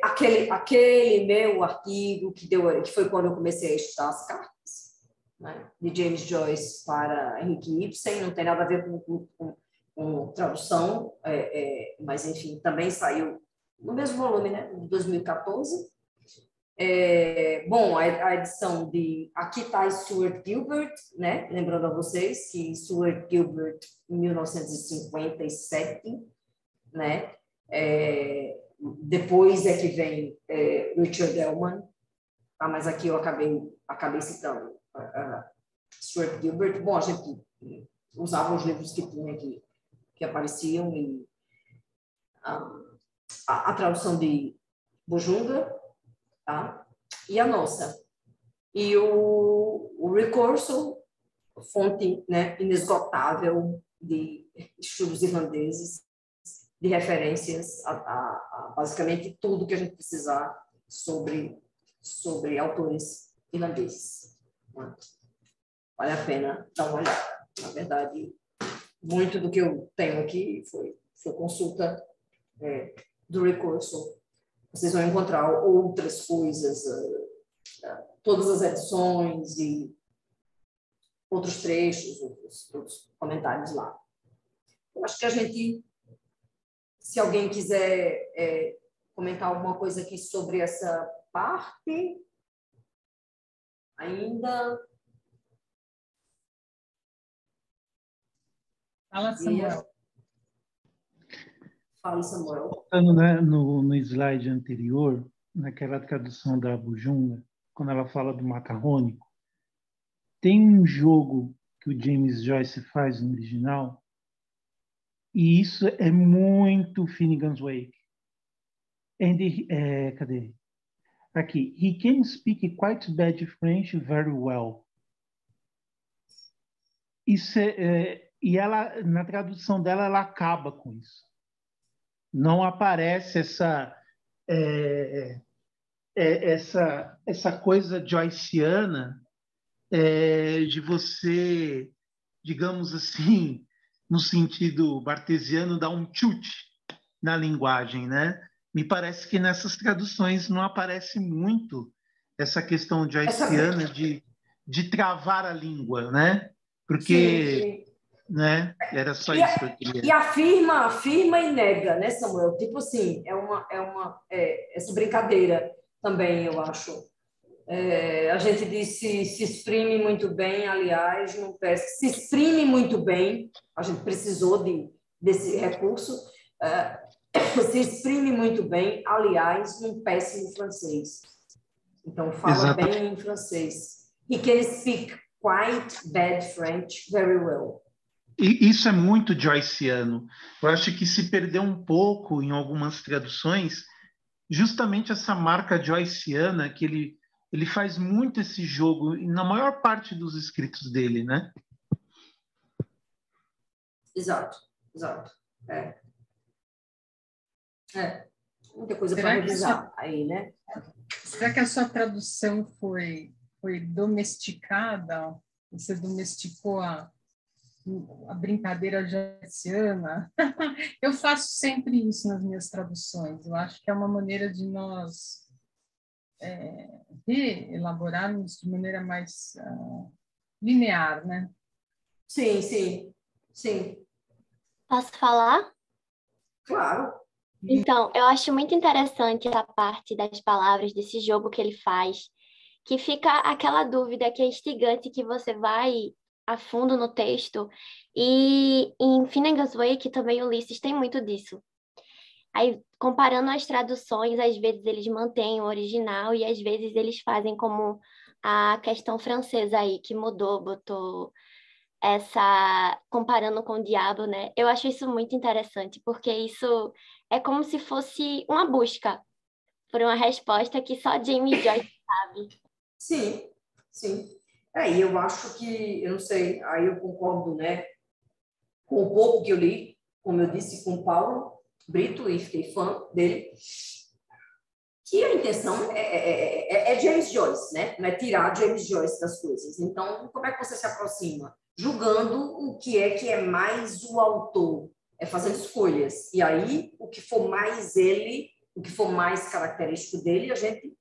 [SPEAKER 1] Aquele meu artigo que foi quando eu comecei a estudar as cartas, né, de James Joyce para Henrik Ibsen, não tem nada a ver com tradução, mas, enfim, também saiu no mesmo volume, né, de 2014. Bom, a edição de... Aqui está Stuart Gilbert, né? Lembrando a vocês que Stuart Gilbert, em 1957, né? Depois é que vem Richard Ellman, tá? Mas aqui eu acabei citando Stuart Gilbert. Bom, a gente usava os livros que tinha aqui, que apareciam, e a tradução de Bojunga, tá? E a nossa. E o recurso, fonte, né, inesgotável de estudos irlandeses, de referências a basicamente tudo que a gente precisar sobre autores irlandeses. Vale a pena dar uma olhada. Na verdade, muito do que eu tenho aqui foi consulta do recurso. Vocês vão encontrar outras coisas, todas as edições e outros trechos, outros comentários lá. Eu acho que a gente, se alguém quiser comentar alguma coisa aqui sobre essa parte, ainda...
[SPEAKER 3] Fala, Samuel.
[SPEAKER 1] Fala, Samuel.
[SPEAKER 8] Voltando, né, no slide anterior, naquela tradução da Bojunga, quando ela fala do macarrônico, tem um jogo que o James Joyce faz no original, e isso é muito Finnegan's Wake. Cadê? Aqui. He can speak quite bad French very well. Isso e ela, na tradução dela, ela acaba com isso. Não aparece essa coisa joyciana de você, digamos assim, no sentido bartesiano, dar um chute na linguagem, né? me parece que nessas traduções não aparece muito essa questão joyciana de travar a língua, né? Porque,
[SPEAKER 1] sim.
[SPEAKER 8] Né? Era só isso que eu queria.
[SPEAKER 1] E afirma e nega, né, Samuel? Tipo assim, essa brincadeira também, eu acho. A gente diz se exprime muito bem, aliás, não peça. Se exprime muito bem, a gente precisou desse recurso. Se exprime muito bem, aliás, num péssimo francês. Então, fala bem em francês. He can speak quite bad French very well.
[SPEAKER 8] E isso é muito joyciano. Eu acho que se perdeu um pouco em algumas traduções, justamente essa marca joyciana, que ele faz muito esse jogo na maior parte dos escritos dele, né?
[SPEAKER 1] Exato. Muita coisa para revisar aí, né?
[SPEAKER 3] Será que a sua tradução foi domesticada? Você domesticou a brincadeira joyciana? Eu faço sempre isso nas minhas traduções. Eu acho que é uma maneira de nós reelaborarmos de maneira mais linear, né?
[SPEAKER 1] Sim.
[SPEAKER 9] Posso falar?
[SPEAKER 1] Claro.
[SPEAKER 9] Então, eu acho muito interessante essa parte das palavras, desse jogo que ele faz, que fica aquela dúvida que é instigante, que você vai a fundo no texto, e em Finnegan's Wake também Ulisses tem muito disso. Aí, comparando as traduções, às vezes eles mantêm o original e às vezes eles fazem como a questão francesa aí, que mudou, botou comparando com o diabo, né? Eu acho isso muito interessante, porque isso é como se fosse uma busca por uma resposta que só James Joyce sabe.
[SPEAKER 1] Sim. E eu acho que, eu não sei, aí eu concordo, né, com o pouco que eu li, como eu disse, com o Paulo Brito, e fiquei fã dele, que a intenção é James Joyce, né? Não é tirar James Joyce das coisas. Então, como é que você se aproxima? Julgando o que é mais o autor, fazendo escolhas. E aí, o que for mais ele, o que for mais característico dele, a gente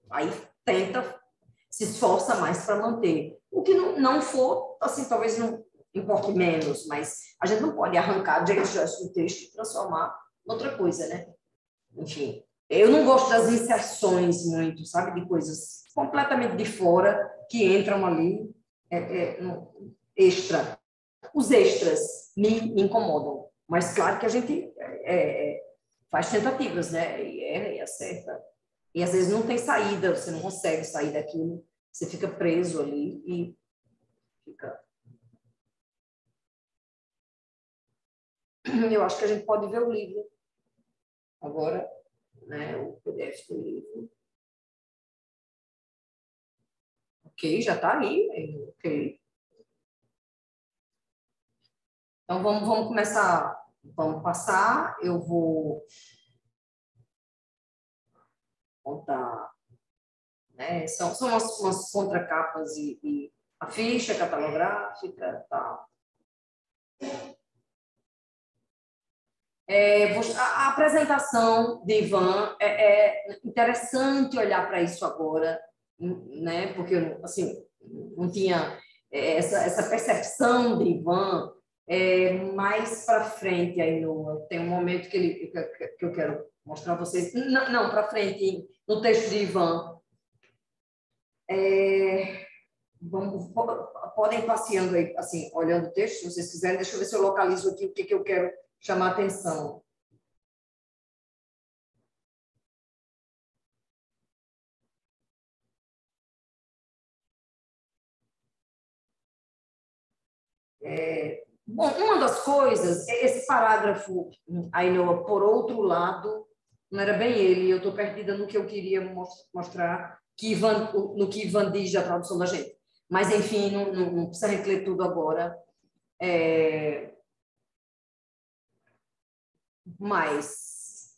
[SPEAKER 1] aí tenta, se esforça mais para manter. O que não for, assim, talvez não importe menos, mas a gente não pode arrancar James Joyce do texto e transformar em outra coisa, né? Enfim, eu não gosto das inserções muito, sabe? De coisas completamente de fora que entram ali, extra. Os extras me incomodam, mas claro que a gente faz tentativas, né? E erra e acerta. E às vezes não tem saída, você não consegue sair daquilo, você fica preso ali e fica. Eu acho que a gente pode ver o livro agora, né? O PDF do livro. Ok, já está ali. Ok. Então, vamos começar. Vamos passar. Eu vou contar. Né? São umas contracapas e a ficha catalográfica, tá? A apresentação de Ivan é interessante olhar para isso agora, né? Porque eu, assim, não tinha essa percepção de Ivan. Mais para frente aí tem um momento que eu quero mostrar a vocês. Não, para frente no texto de Ivan. Podem ir passeando aí, assim, olhando o texto, se vocês quiserem. Deixa eu ver se eu localizo aqui o que eu quero chamar a atenção. Bom, uma das coisas, esse parágrafo, Ainhoa, por outro lado, não era bem ele, eu estou perdida no que eu queria mostrar, no que Ivan diz da tradução da gente. Mas, enfim, não precisa reler tudo agora. Mas,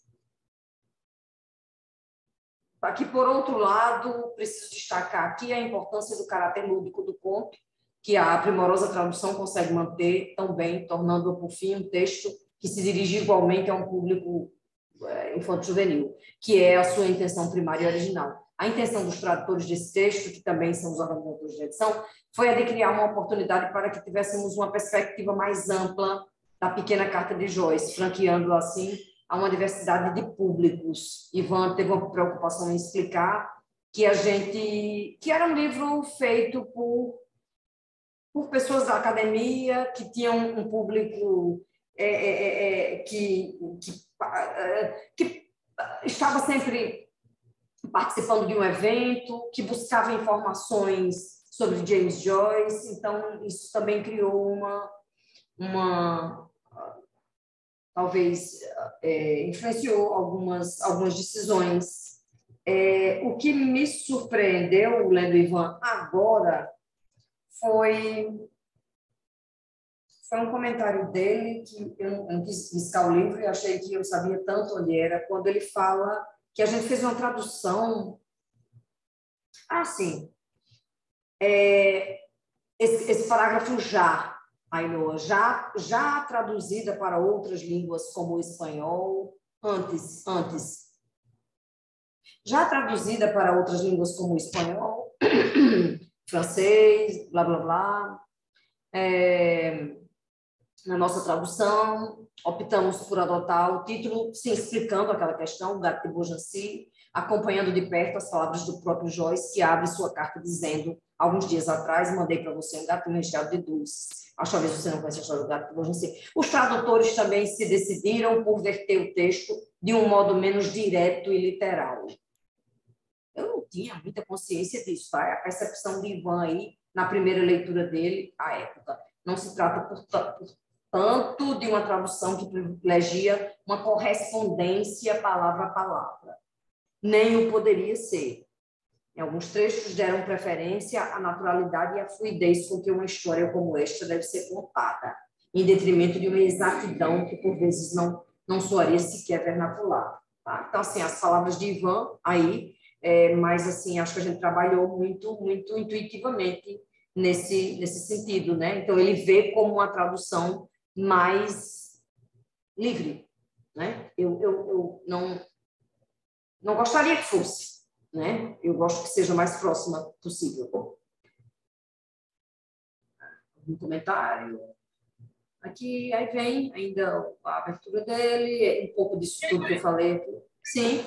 [SPEAKER 1] aqui, por outro lado, preciso destacar aqui a importância do caráter lúdico do conto, que a primorosa tradução consegue manter tão bem, tornando-o, por fim, um texto que se dirige igualmente a um público infanto-juvenil, que é a sua intenção primária e original. A intenção dos tradutores desse texto, que também são os organizadores de edição, foi a de criar uma oportunidade para que tivéssemos uma perspectiva mais ampla da pequena carta de Joyce, franqueando assim a uma diversidade de públicos. Ivan teve uma preocupação em explicar que era um livro feito por pessoas da academia, que tinham um público que estava sempre participando de um evento, que buscava informações sobre James Joyce. Então, isso também criou talvez influenciou algumas decisões. O que me surpreendeu, lendo Ivan agora, foi um comentário dele, que eu não quis buscar o livro e achei que eu sabia tanto onde era, quando ele fala que a gente fez uma tradução. Sim. Esse parágrafo já, Ainhoa, já traduzida para outras línguas como o espanhol, antes. Já traduzida para outras línguas como o espanhol, francês, blá, blá, blá. Na nossa tradução, optamos por adotar o título, sim, explicando aquela questão, o gato de Beaugency, acompanhando de perto as palavras do próprio Joyce, que abre sua carta dizendo, alguns dias atrás, mandei para você um gato recheado de doces. Acho que talvez você não conhece a história do gato de Beaugency. Os tradutores também se decidiram por verter o texto de um modo menos direto e literal. Eu não tinha muita consciência disso, tá? A percepção de Ivan aí, na primeira leitura dele, à época. Não se trata, portanto, de uma tradução que privilegia uma correspondência palavra a palavra. Nem o poderia ser. Em alguns trechos deram preferência à naturalidade e à fluidez com que uma história como esta deve ser contada, em detrimento de uma exatidão que, por vezes, não soaria sequer vernacular. Tá? Então, assim, as palavras de Ivan aí, mas, assim, acho que a gente trabalhou muito, muito intuitivamente nesse sentido, né? Então, ele vê como uma tradução mais livre, né? Eu não gostaria que fosse, né? Eu gosto que seja mais próxima possível. Um comentário aqui, aí vem ainda a abertura dele, um pouco disso tudo que eu falei aqui. Sim.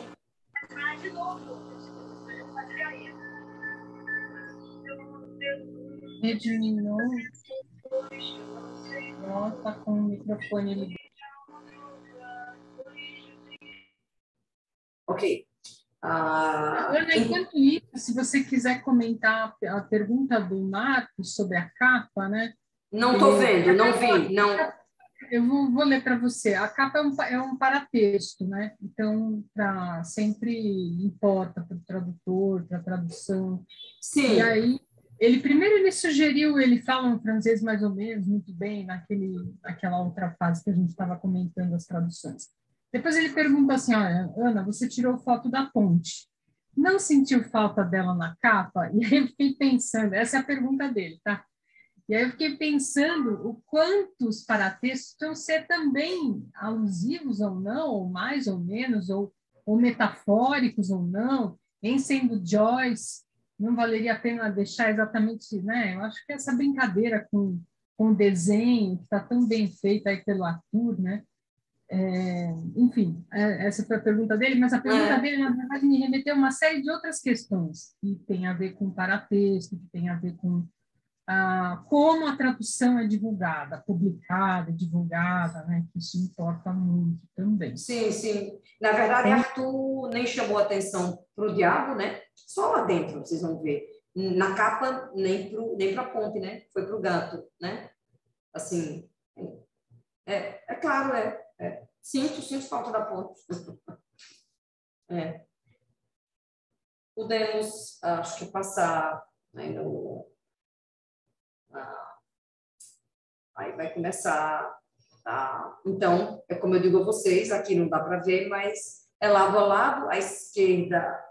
[SPEAKER 3] Rediminou. Nossa, com o microfone ligado.
[SPEAKER 1] Ok.
[SPEAKER 3] Ana, enquanto isso, se você quiser comentar a pergunta do Marcos sobre a capa, né?
[SPEAKER 1] Não estou vendo, não vi, não.
[SPEAKER 3] Eu vou ler para você. A capa é um paratexto, né? Então, sempre importa para o tradutor, para a tradução.
[SPEAKER 1] Sim.
[SPEAKER 3] E aí, ele sugeriu, ele fala um francês mais ou menos, muito bem, naquela outra fase que a gente estava comentando as traduções. Depois ele pergunta assim, olha, Ana, você tirou foto da ponte. Não sentiu falta dela na capa? E aí eu fiquei pensando, essa é a pergunta dele, tá? E aí eu fiquei pensando o quanto os paratextos vão ser também alusivos ou não, ou mais ou menos, ou metafóricos ou não, em sendo Joyce, não valeria a pena deixar exatamente, né? Eu acho que essa brincadeira com o desenho, que está tão bem feita aí pelo Arthur, né? Enfim, essa foi a pergunta dele, mas a pergunta dele, na verdade, me remeteu a uma série de outras questões que tem a ver com paratexto, que tem a ver com como a tradução é divulgada, publicada, divulgada, né? Que isso importa muito também.
[SPEAKER 1] Sim, sim. Na verdade, Arthur nem chamou atenção para o diabo, né? Só lá dentro, vocês vão ver. Na capa, nem para a ponte, né? Foi para o gato, né? Assim, claro, Sinto falta da ponte. Podemos, acho que, passar aí aí vai começar. Então, é como eu digo a vocês, aqui não dá para ver, mas é lado a lado, à esquerda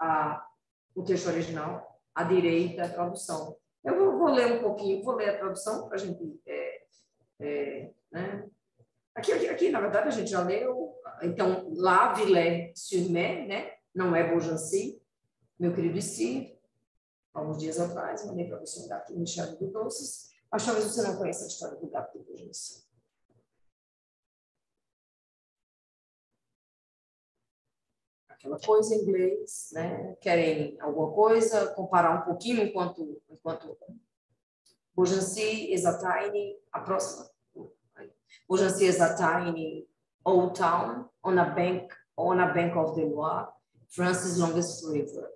[SPEAKER 1] o texto original, à direita a tradução. Eu vou ler um pouquinho, vou ler a tradução para a gente... né? Aqui, na verdade, a gente já leu. Então, lá, Villers-sur-Mer, né? Não é Beaugency. Meu querido Steve, há uns dias atrás, mandei para você um gato do Michel de Doces. Mas talvez você não conheça a história do gato do Beaugency. Aquela coisa em inglês, né? Querem alguma coisa, comparar um pouquinho enquanto Beaugency is a tiny, a próxima. Beaugency is a tiny old town on a bank of the Loire, France's longest river.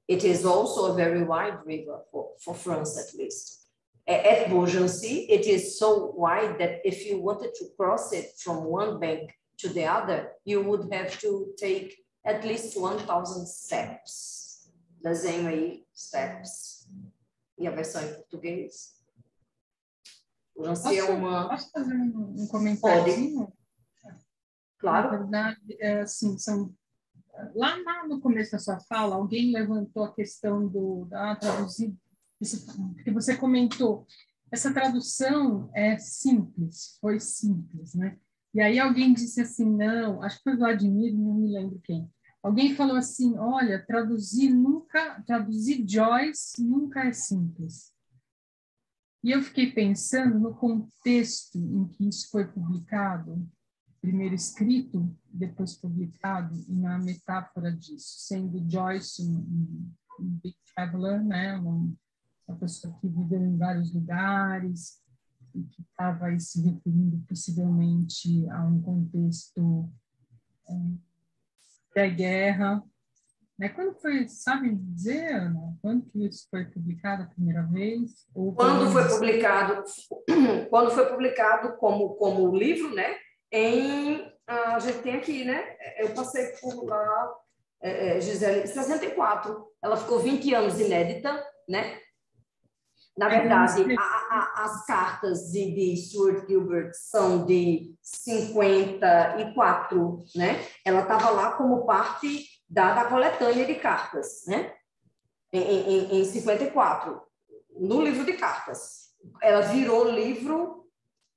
[SPEAKER 1] It is also a very wide river for France, at least. At Beaugency, it is so wide that if you wanted to cross it from one bank to the other, you would have to take at least 1,000 steps. Desenho aí, steps. E a versão em português?
[SPEAKER 3] Posso fazer um comentário?
[SPEAKER 1] Claro.
[SPEAKER 3] Na verdade, assim, lá no começo da sua fala, alguém levantou a questão da traduzir, que você comentou. Essa tradução é simples, foi simples, né? E aí alguém disse assim, não, acho que foi Vladimir, não me lembro quem. Alguém falou assim, olha, traduzir Joyce nunca é simples. E eu fiquei pensando no contexto em que isso foi publicado, primeiro escrito, depois publicado, e na metáfora disso, sendo Joyce um big traveler, né? Uma pessoa que viveu em vários lugares e que estava aí se referindo possivelmente a um contexto da guerra. Quando foi, sabe dizer, Ana? Quando que isso foi publicado a primeira vez?
[SPEAKER 1] Quando foi publicado como livro, né? A gente tem aqui, né? Eu passei por lá, Gisele, 64. Ela ficou 20 anos inédita, né? Na verdade, as cartas de Stuart Gilbert são de 54, né? Ela estava lá como parte da coletânea de cartas, né? Em 54, no livro de cartas. Ela virou livro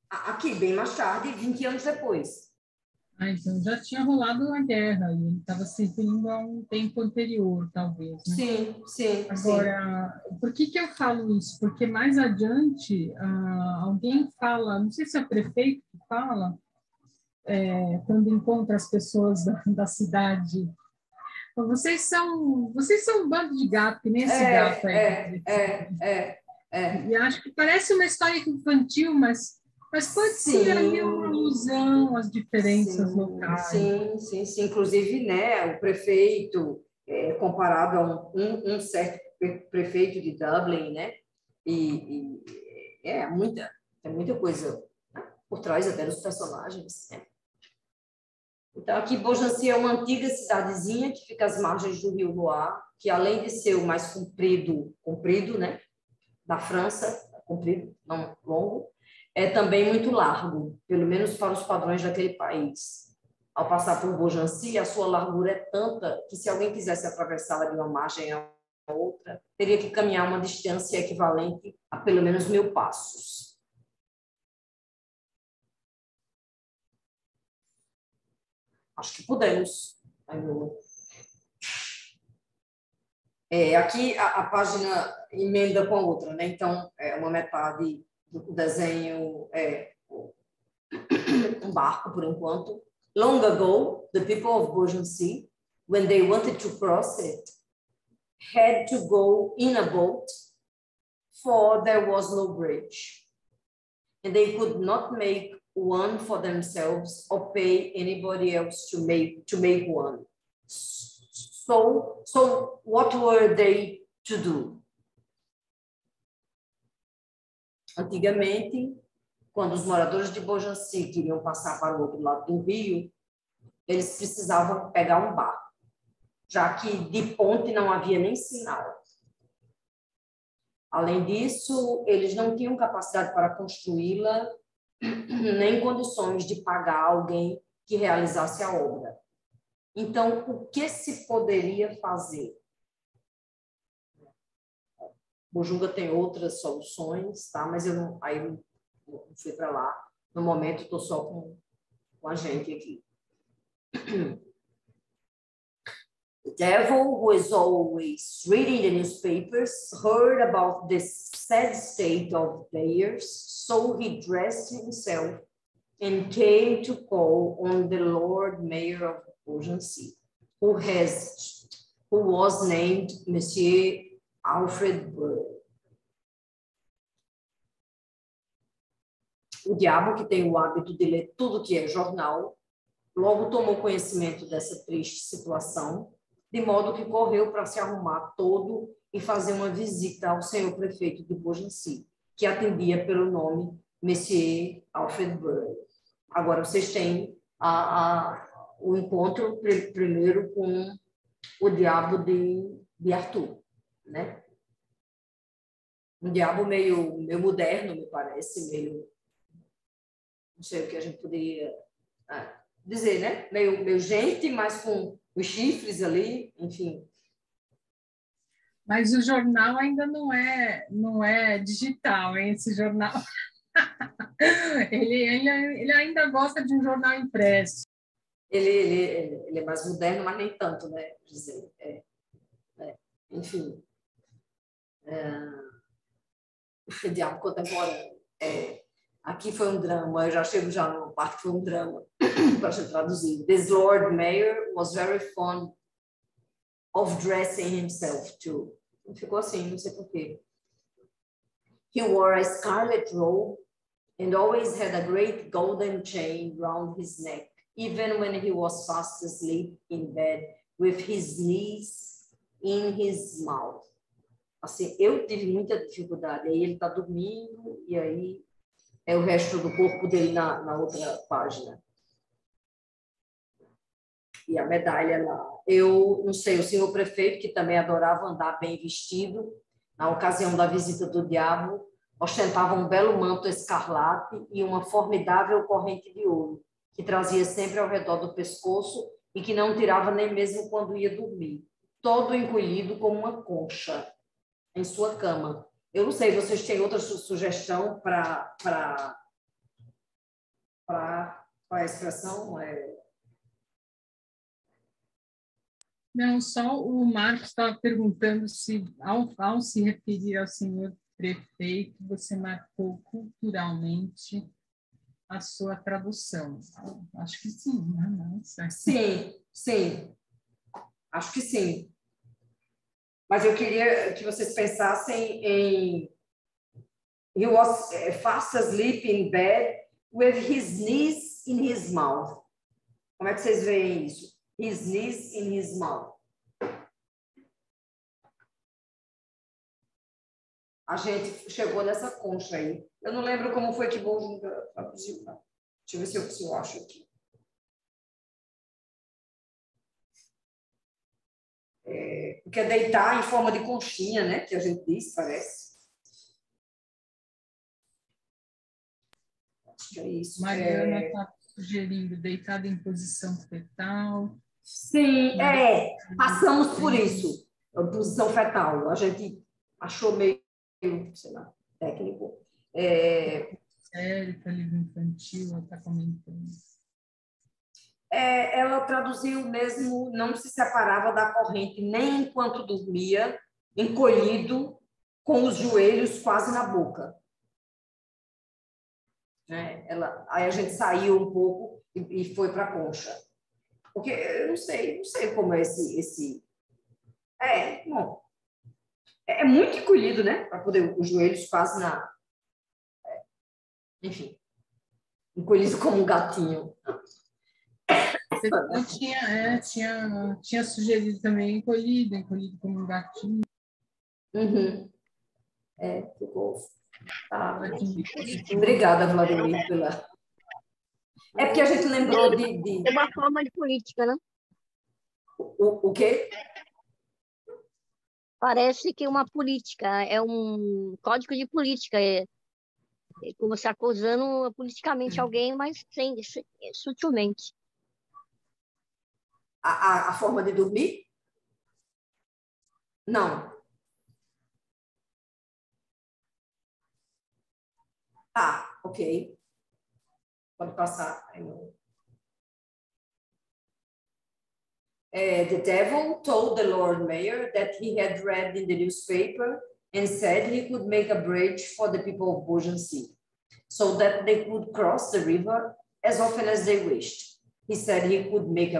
[SPEAKER 1] aqui, bem mais tarde, 20 anos depois.
[SPEAKER 3] Então já tinha rolado a guerra, e ele estava se referindo a um tempo anterior, talvez, né?
[SPEAKER 1] Sim.
[SPEAKER 3] Agora, por que eu falo isso? Porque mais adiante, alguém fala, não sei se é o prefeito que fala, quando encontra as pessoas da cidade, vocês são um bando de gato, que nem esse gato aí. E acho que parece uma história infantil, mas pode ser ali uma alusão às diferenças locais.
[SPEAKER 1] Sim. Inclusive, né, o prefeito, comparado a um certo prefeito de Dublin, né? E é muita coisa, né, por trás até dos personagens, né? Então, aqui, Beaugency é uma antiga cidadezinha que fica às margens do rio Loire, que além de ser o mais comprido, né, da França, comprido, não longo, é também muito largo, pelo menos para os padrões daquele país. Ao passar por Beaugency, a sua largura é tanta que se alguém quisesse atravessá-la de uma margem a outra, teria que caminhar uma distância equivalente a pelo menos 1000 passos. Acho que podemos. Aqui a página emenda com a outra, né? Então, uma metade do desenho é um barco, por enquanto. Long ago, the people of Beaugency, when they wanted to cross it, had to go in a boat, for there was no bridge. And they could not make one for themselves or pay anybody else to make one. So what were they to do? Antigamente, quando os moradores de Beaugency queriam passar para o outro lado do rio, eles precisavam pegar um barco, já que de ponte não havia nem sinal. Além disso, eles não tinham capacidade para construí-la, nem condições de pagar alguém que realizasse a obra. Então, o que se poderia fazer? Bojunga tem outras soluções, tá? Mas eu não fui para lá. No momento, estou só com com a gente aqui. The devil, who is always reading the newspapers, heard about the sad state of theirs, so he dressed himself and came to call on the Lord Mayor of Beaugency, who was named Monsieur Alfred Burr. O diabo, que tem o hábito de ler tudo que é jornal, logo tomou conhecimento dessa triste situação, de modo que correu para se arrumar todo e fazer uma visita ao senhor prefeito de Beaugency, que atendia pelo nome Monsieur Alfred Burr. Agora vocês têm o encontro primeiro com o diabo de Arthur, né? Um diabo meio moderno, me parece, meio... Não sei o que a gente poderia dizer, né? Meio gente, mas com os chifres ali, enfim.
[SPEAKER 3] Mas o jornal ainda não é digital, hein? Esse jornal. ele ainda gosta de um jornal impresso.
[SPEAKER 1] Ele é mais moderno, mas nem tanto, né? Dizer, enfim. O diabo contemporâneo. Aqui foi um drama, eu já chego já numa parte que foi um drama, para ser traduzido. This Lord Mayor was very fond of dressing himself too. Ficou assim, não sei porquê. He wore a scarlet robe and always had a great golden chain round his neck, even when he was fast asleep in bed with his knees in his mouth. Assim, eu tive muita dificuldade. Aí ele está dormindo e aí é o resto do corpo dele na outra página. E a medalha lá. Eu não sei, o senhor prefeito, que também adorava andar bem vestido, na ocasião da visita do diabo, ostentava um belo manto escarlate e uma formidável corrente de ouro, que trazia sempre ao redor do pescoço e que não tirava nem mesmo quando ia dormir, todo encolhido como uma concha em sua cama. Eu não sei, vocês têm outra sugestão para a expressão?
[SPEAKER 3] Não, só o Marcos estava perguntando se, ao se referir ao senhor prefeito, você marcou culturalmente a sua tradução. Acho que sim, né? Nossa.
[SPEAKER 1] Sim. Acho que sim. Mas eu queria que vocês pensassem em... He was fast asleep in bed with his knees in his mouth. Como é que vocês veem isso? His knees in his mouth. A gente chegou nessa concha aí. Eu não lembro como foi que Beaugency traduziu. Deixa eu ver se eu acho aqui. Porque é deitar em forma de conchinha, né? Que a gente diz, parece. Acho que é isso.
[SPEAKER 3] Mariana está sugerindo deitada em posição fetal.
[SPEAKER 1] Sim, passamos por isso. A posição fetal. A gente achou meio, sei lá, técnico.
[SPEAKER 3] Érica, livro infantil, ela está comentando.
[SPEAKER 1] Ela traduziu mesmo, não se separava da corrente nem enquanto dormia, encolhido, com os joelhos quase na boca. Aí a gente saiu um pouco e foi para a concha. Porque eu não sei como é esse... Bom, é muito encolhido, né? Para poder os joelhos quase na... Enfim, encolhido como um gatinho.
[SPEAKER 3] Eu tinha sugerido também encolhido como um gatinho.
[SPEAKER 1] Uhum. Ficou... Obrigada, Vladimir, pela... É porque a gente lembrou de...
[SPEAKER 10] É uma forma de política, né?
[SPEAKER 1] O quê?
[SPEAKER 10] Parece que uma política, é um código de política, como se acusando politicamente alguém, mas sutilmente.
[SPEAKER 1] A forma de dormir? Não. Ok. Pode passar. The devil told the Lord Mayor that he had read in the newspaper and said he could make a bridge for the people of Beaugency, so that they could cross the river as often as they wished. He said he could make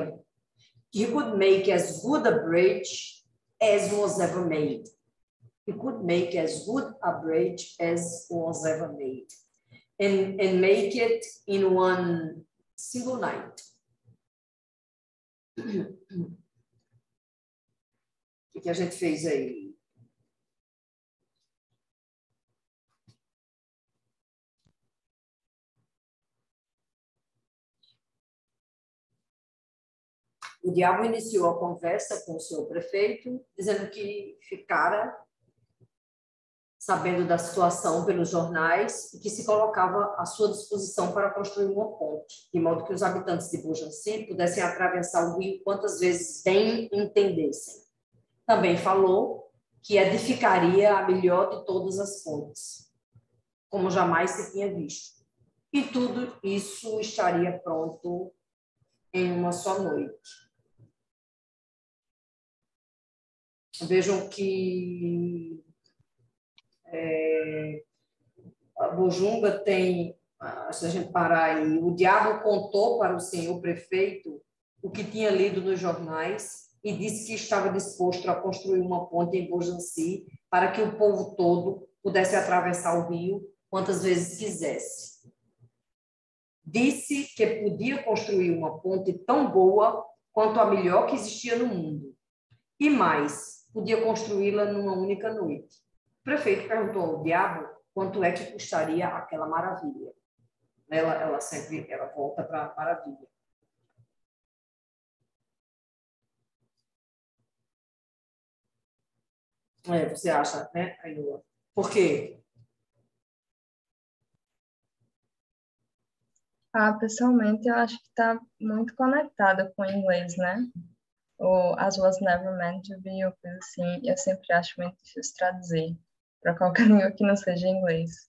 [SPEAKER 1] as good a bridge as was ever made. He could make as good a bridge as was ever made, and make it in one single night. O que a gente fez aí? O diabo iniciou a conversa com o senhor prefeito, dizendo que ficara sabendo da situação pelos jornais e que se colocava à sua disposição para construir uma ponte, de modo que os habitantes de Beaugency pudessem atravessar o rio quantas vezes bem entendessem. Também falou que edificaria a melhor de todas as pontes, como jamais se tinha visto. E tudo isso estaria pronto em uma só noite. Vejam que a Bojunga tem, se a gente parar aí, o diabo contou para o senhor prefeito o que tinha lido nos jornais e disse que estava disposto a construir uma ponte em Beaugency para que o povo todo pudesse atravessar o rio quantas vezes quisesse. Disse que podia construir uma ponte tão boa quanto a melhor que existia no mundo. E mais, podia construí-la numa única noite. O prefeito perguntou ao diabo quanto é que custaria aquela maravilha. Ela sempre volta para a maravilha. Você acha, né, Ainhoa? Por quê?
[SPEAKER 2] Pessoalmente, eu acho que está muito conectada com o inglês, né? Ou As Was Never Meant to Be, ou coisa assim. Eu sempre acho muito difícil traduzir para qualquer língua que não seja inglês.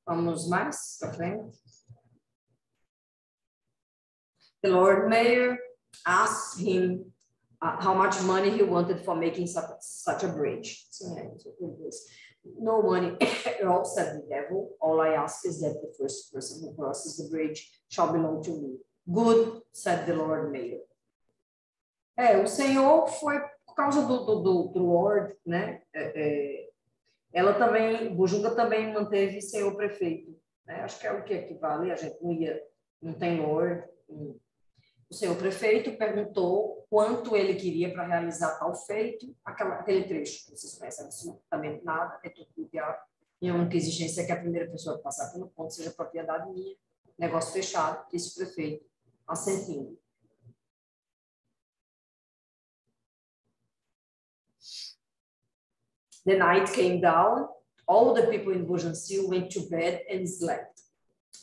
[SPEAKER 1] Vamos mais para frente. The Lord Mayor asked him how much money he wanted for making such a bridge. No money at all, said the devil. All I ask is that the first person who crosses the bridge shall belong to me. Good, said the Lord Mayor. O Senhor foi por causa do Lord, né? Ela também, Bojunga também manteve Senhor prefeito, né? Acho que é o que equivale, a gente não tem Lord. O senhor prefeito perguntou quanto ele queria para realizar tal feito, aquele trecho, vocês conhecem absolutamente nada, é tudo do diabo. E a única exigência é que a primeira pessoa que passar pelo ponto seja propriedade minha, negócio fechado, disse o prefeito, assentindo. The night came down, all the people in Beaugency went to bed and slept.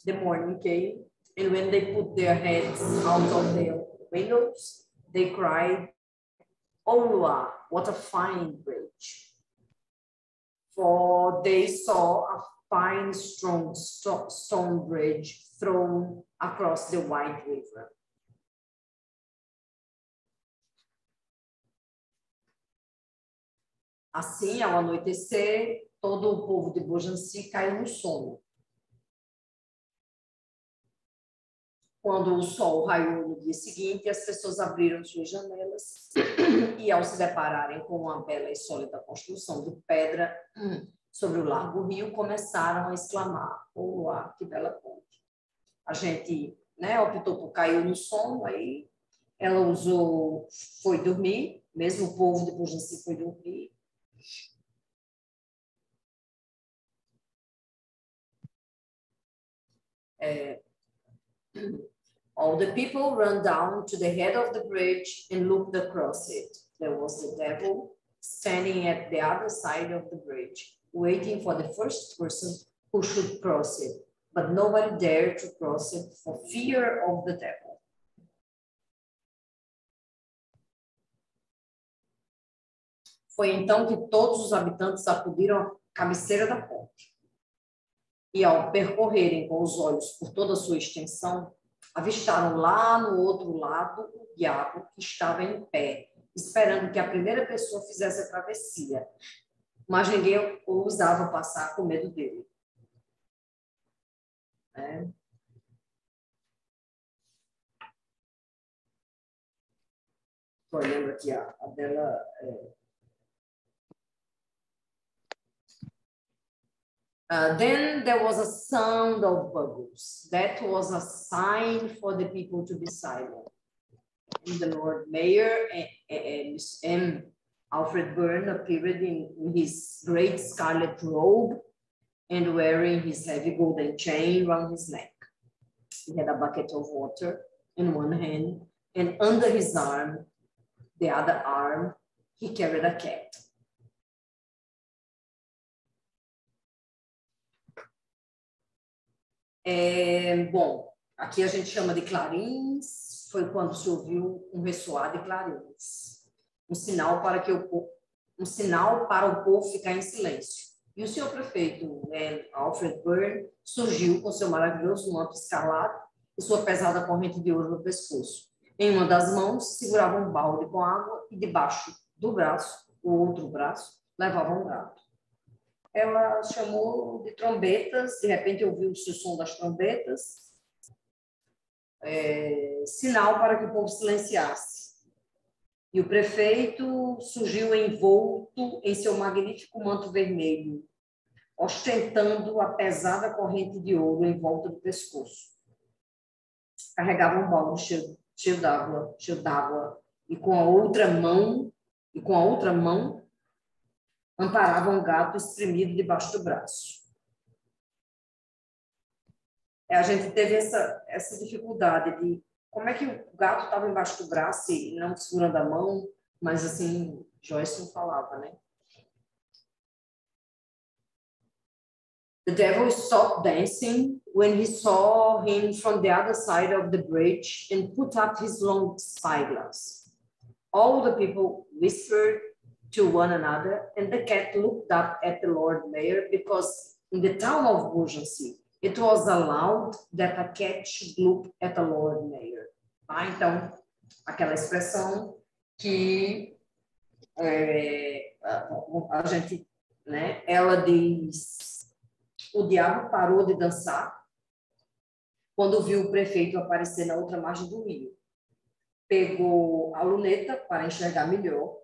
[SPEAKER 1] The morning came, and when they put their heads out of their windows, they cried, "Oh, Loire, what a fine bridge!" For they saw a fine, strong stone bridge thrown across the wide river. Assim, ao anoitecer, todo o povo de Beaugency caiu no sono. Quando o sol raiou no dia seguinte, as pessoas abriram suas janelas e, ao se depararem com uma bela e sólida construção de pedra sobre o largo rio, começaram a exclamar: "Oh, que bela ponte!" A gente, né, optou por cair no sono, aí ela foi dormir, mesmo o povo de Beaugency foi dormir. All the people ran down to the head of the bridge and looked across it. There was the devil standing at the other side of the bridge, waiting for the first person who should cross it. But nobody dared to cross it for fear of the devil. Foi então que todos os habitantes acudiram à cabeceira da ponte. e, ao percorrerem com os olhos por toda a sua extensão, avistaram lá no outro lado o diabo que estava em pé, esperando que a primeira pessoa fizesse a travessia. Mas ninguém ousava passar com medo dele. Estou olhando aqui a dela. Then there was a sound of bubbles. That was a sign for the people to be silent. And the Lord Mayor and Alfred Byrne appeared in his great scarlet robe and wearing his heavy golden chain around his neck. He had a bucket of water in one hand, and under his arm, the other arm, he carried a cat. Bom, aqui a gente chama de clarins, foi quando se ouviu um ressoar de clarins, um sinal para o povo ficar em silêncio. E o senhor prefeito, Alfred Byrne, surgiu com seu maravilhoso manto escarlate e sua pesada corrente de ouro no pescoço. Em uma das mãos segurava um balde com água e debaixo do braço, o outro braço, levava um gato. Ela chamou de trombetas, de repente ouviu-se o som das trombetas, sinal para que o povo silenciasse. E o prefeito surgiu envolto em seu magnífico manto vermelho, ostentando a pesada corrente de ouro em volta do pescoço. Carregava um balde cheio d'água, e com a outra mão amparava um gato espremido debaixo do braço. A gente teve essa dificuldade de como é que o gato estava embaixo do braço e não segurando a mão, mas assim, Joyce não falava, né? The devil stopped dancing when he saw him from the other side of the bridge and put up his long spyglass. All the people whispered to one another, and the cat looked up at the Lord Mayor because in the town of Beaugency, it was allowed that a cat should look at the Lord Mayor. Tá? Então, aquela expressão que a gente, né, ela diz, o diabo parou de dançar quando viu o prefeito aparecer na outra margem do rio. Pegou a luneta para enxergar melhor.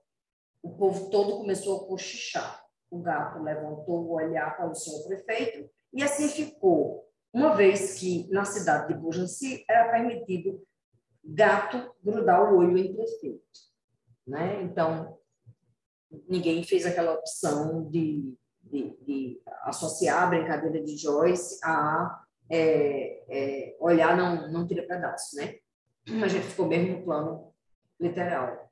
[SPEAKER 1] O povo todo começou a cochichar. O gato levantou o olhar para o senhor prefeito e assim ficou, uma vez que na cidade de Beaugency era permitido gato grudar o olho em prefeito. Né? Então, ninguém fez aquela opção de associar a brincadeira de Joyce a olhar não tira pedaço. Né? A gente ficou mesmo no plano literal.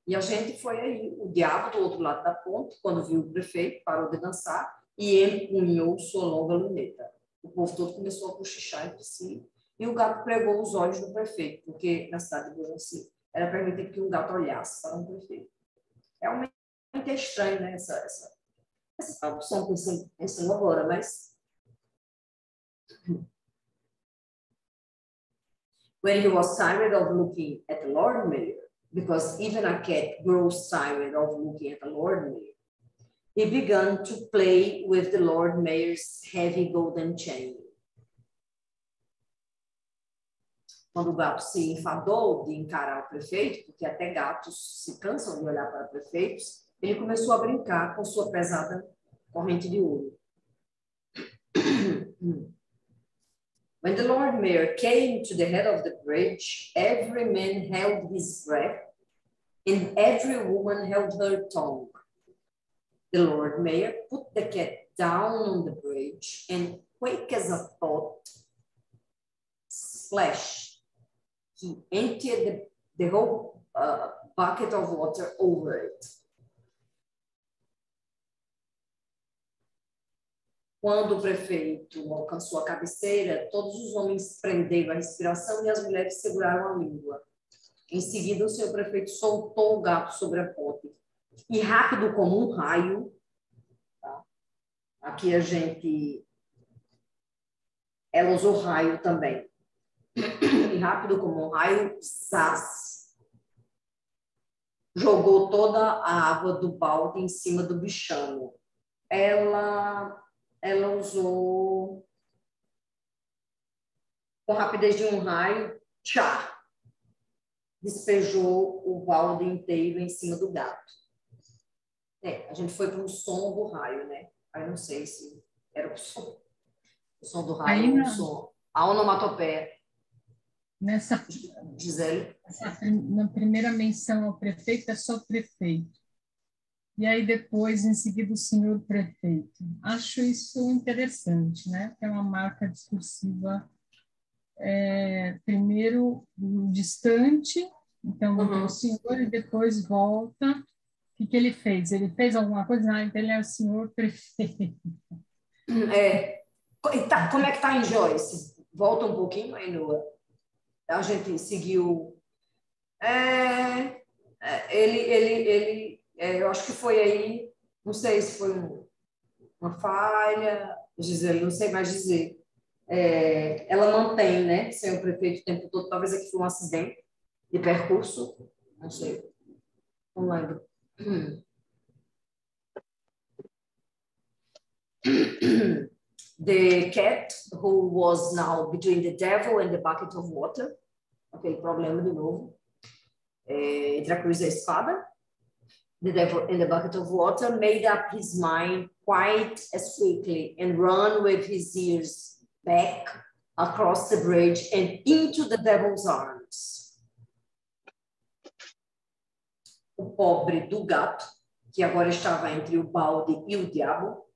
[SPEAKER 1] E a gente foi aí, o diabo do outro lado da ponte, quando viu o prefeito, parou de dançar e empunhou sua longa luneta. O povo todo começou a cochichar entre si e o gato pregou os olhos do prefeito, porque na cidade de Beaugency era permitido que um gato olhasse para um prefeito. Realmente é estranho, né, essa opção pensando agora, mas... When he was tired of looking at the Lord Mayor, because even a cat grows tired of looking at the Lord Mayor, he began to play with the Lord Mayor's heavy golden chain. Quando o gato se enfadou de encarar o prefeito, porque até gatos se cansam de olhar para prefeitos, ele começou a brincar com sua pesada corrente de ouro. When the Lord Mayor came to the head of the bridge, every man held his breath and every woman held her tongue. The Lord Mayor put the cat down on the bridge and, quick as a thought, splash, he emptied the whole bucket of water over it. Quando o prefeito alcançou a cabeceira, todos os homens prenderam a respiração e as mulheres seguraram a língua. Em seguida, o senhor prefeito soltou o gato sobre a ponte. E rápido como um raio, tá? Aqui a gente ela usou raio também. E rápido como um raio, zaz. Jogou toda a água do balde em cima do bichano. Ela usou, com rapidez de um raio, tchá, despejou o balde inteiro em cima do gato. A gente foi para o som do raio, né? Aí não sei se era o som do raio, o som, a onomatopeia. Gisele?
[SPEAKER 3] Na primeira menção ao prefeito é só prefeito. E aí depois, em seguida, o senhor prefeito. Acho isso interessante, né? É uma marca discursiva, primeiro distante, então o senhor, e depois volta. O que ele fez? Ele fez alguma coisa? Ah, então ele é o senhor prefeito.
[SPEAKER 1] Como é que está em Joyce? Volta um pouquinho, Ainhoa. A gente seguiu. Eu acho que foi aí, não sei se foi uma falha, Gisele, não sei mais dizer. Ela mantém, né? Sem o prefeito o tempo todo, talvez aqui foi um acidente de percurso, não sei. Não lembro. The cat who was now between the devil and the bucket of water. Ok, problema de novo. Entre a cruz e a espada. The devil and the bucket of water made up his mind quite as quickly and ran with his ears back across the bridge and into the devil's arms. O pobre do gato, que agora estava entre o balde e o diabo,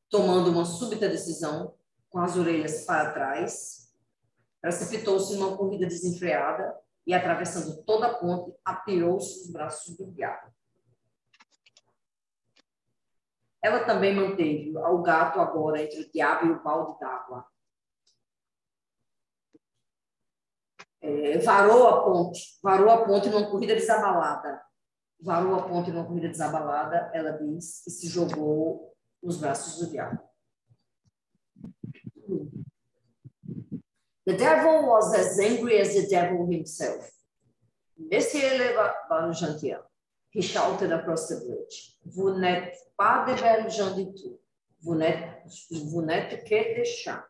[SPEAKER 1] tomando uma súbita decisão, com as orelhas para trás, precipitou-se numa corrida desenfreada e, atravessando toda a ponte, atirou-se nos braços do diabo. Ela também manteve o gato agora entre o diabo e o balde d'água. Varou a ponte numa corrida desabalada. Varou a ponte numa corrida desabalada, ela diz, e se jogou nos braços do diabo. The devil was as angry as the devil himself. Monsieur le Valjean, he shouted across the bridge. Vous n'êtes pas de Valjean du tout. Vous n'êtes que des chats.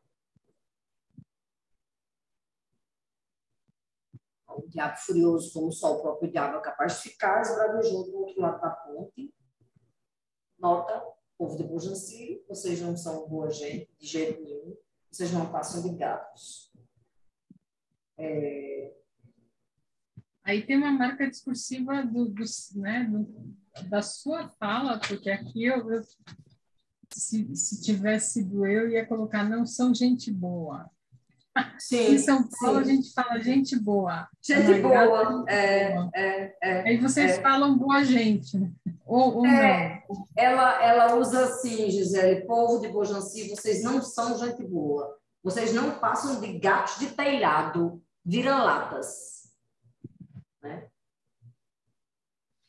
[SPEAKER 1] O diabo furioso, como só o próprio diabo é capaz de ficar, esbravejou do outro lado da ponte. Nota, povo de Beaugency, vocês não são boa gente, de jeito nenhum. Vocês não passam de gatos.
[SPEAKER 3] Aí tem uma marca discursiva da sua fala, porque aqui se tivesse sido eu, ia colocar não são gente boa.
[SPEAKER 1] Sim,
[SPEAKER 3] em São Paulo,
[SPEAKER 1] sim.
[SPEAKER 3] A gente fala gente boa.
[SPEAKER 1] Gente boa.
[SPEAKER 3] Aí vocês falam boa gente, né? Ou não.
[SPEAKER 1] Ela usa assim, Gisele, povo de Beaugency, vocês não são gente boa. Vocês não passam de gatos de telhado, vira-latas. Né?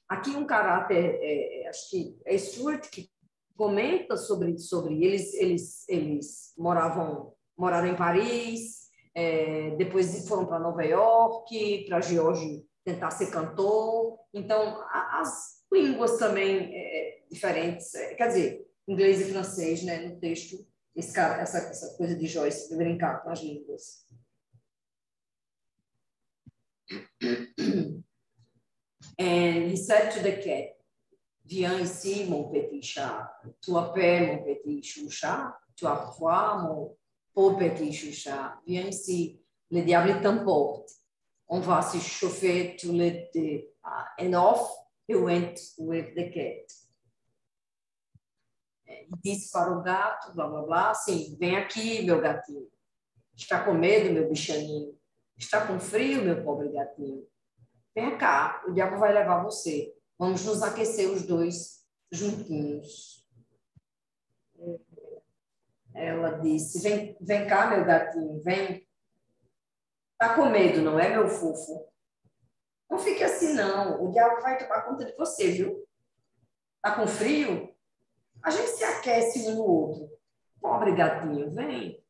[SPEAKER 1] Aqui um caráter, acho que é Stuart que comenta sobre eles moraram em Paris, depois foram para Nova York, para Geórgia tentar ser cantor. Então, as línguas também diferentes, quer dizer, inglês e francês, né, no texto, essa coisa de Joyce de brincar com as línguas. And he said to the cat, viens ici, mon petit chat. Tu appelles mon petit chouchat. Tu approies mon pauvre petit chouchat. Viens ici, le diable t'emporte. On va se chauffer tous les deux. And off he went with the cat. Disse para o gato, blá, blá, blá, assim, vem aqui, meu gatinho. Está com medo, meu bichaninho? Está com frio, meu pobre gatinho? Vem cá, o diabo vai levar você. Vamos nos aquecer os dois juntinhos. Ela disse, vem cá, meu gatinho, vem. Tá com medo, não é, meu fofo? Não fique assim, não. O diabo vai tomar conta de você, viu? Tá com frio? A gente se aquece um no outro. Pobre gatinho, vem.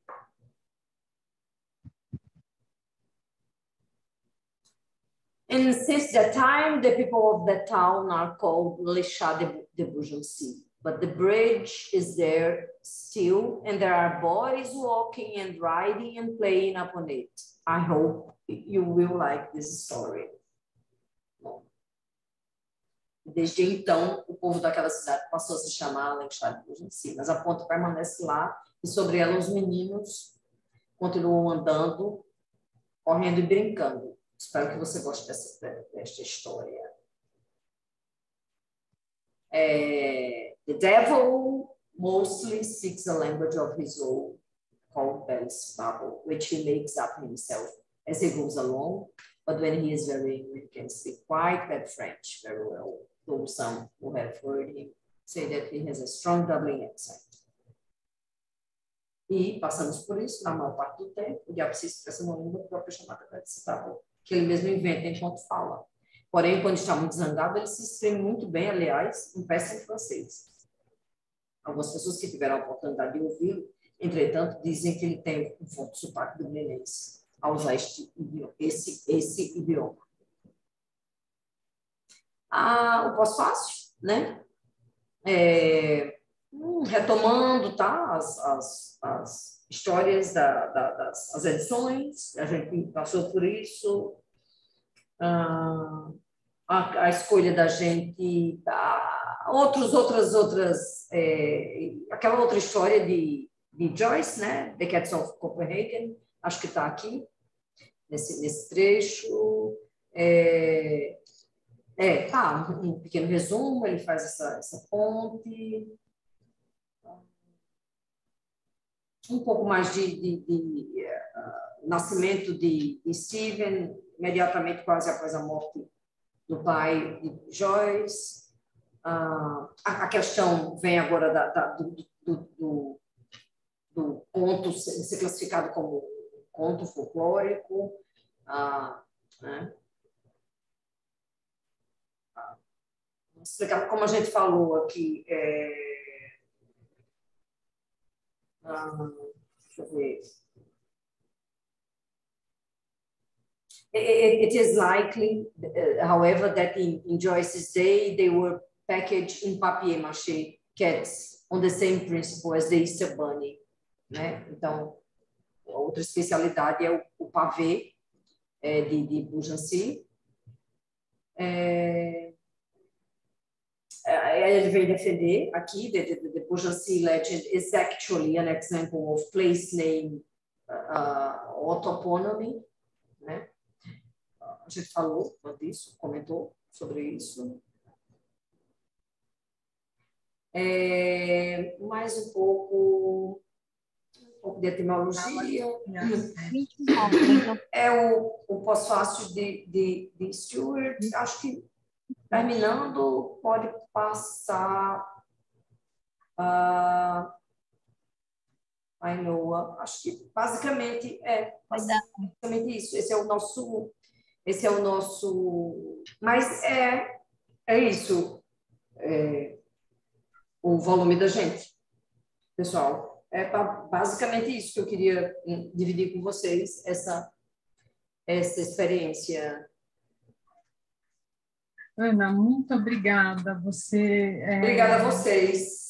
[SPEAKER 1] And since that time, the people of that town are called Les Chats de Beaugency. But the bridge is there still, and there are boys walking and riding and playing upon it. I hope you will like this story. Bom, desde então, o povo daquela cidade passou a se chamar Les Chats de Beaugency, mas a ponte permanece lá, e sobre ela os meninos continuam andando, correndo e brincando. Espero que você goste desta história. The devil mostly speaks a language of his own, called Beelzebub, which he makes up himself as he goes along. But when he is very angry, he can speak quite bad French very well, though some who have heard him say that he has a strong doubling accent. E passamos por isso, na maior parte do tempo, o diabo se expressa numa língua própria chamada Beelzebub, que ele mesmo inventa enquanto fala. Porém, quando está muito zangado, ele se exprime muito bem, aliás, em péssimo francês. Algumas pessoas que tiveram a oportunidade de ouvi-lo, entretanto, dizem que ele tem um forte sotaque do Belenense ao usar esse idioma. O pós-fácil, né? Retomando, tá? As histórias das edições, a gente passou por isso. A escolha da gente, aquela outra história de Joyce, né? The Cats of Copenhagen, acho que está aqui, nesse trecho. Tá, um pequeno resumo, ele faz essa ponte. Um pouco mais de nascimento de Stephen, imediatamente quase após a morte do pai de Joyce. A questão vem agora do conto ser classificado como conto folclórico. Né? Vou explicar como a gente falou aqui. Deixa eu ver. It is likely, however, that in Joyce's day, they were packaged in papier-mâché cats on the same principle as the Easter Bunny. Né? Então, outra especialidade é o pavê de Beaugency. Ele vem defender aqui, the Beaugency legend is actually an example of place name autoponymy, né? A gente falou disso, comentou sobre isso. Mais um pouco de etimologia. O pós-fácil de Stuart. Acho que, terminando, pode passar acho que basicamente isso. Esse é o nosso, mas é isso, o volume da gente, pessoal. Basicamente isso que eu queria dividir com vocês, essa experiência.
[SPEAKER 3] Ana, muito obrigada.
[SPEAKER 1] Obrigada a vocês.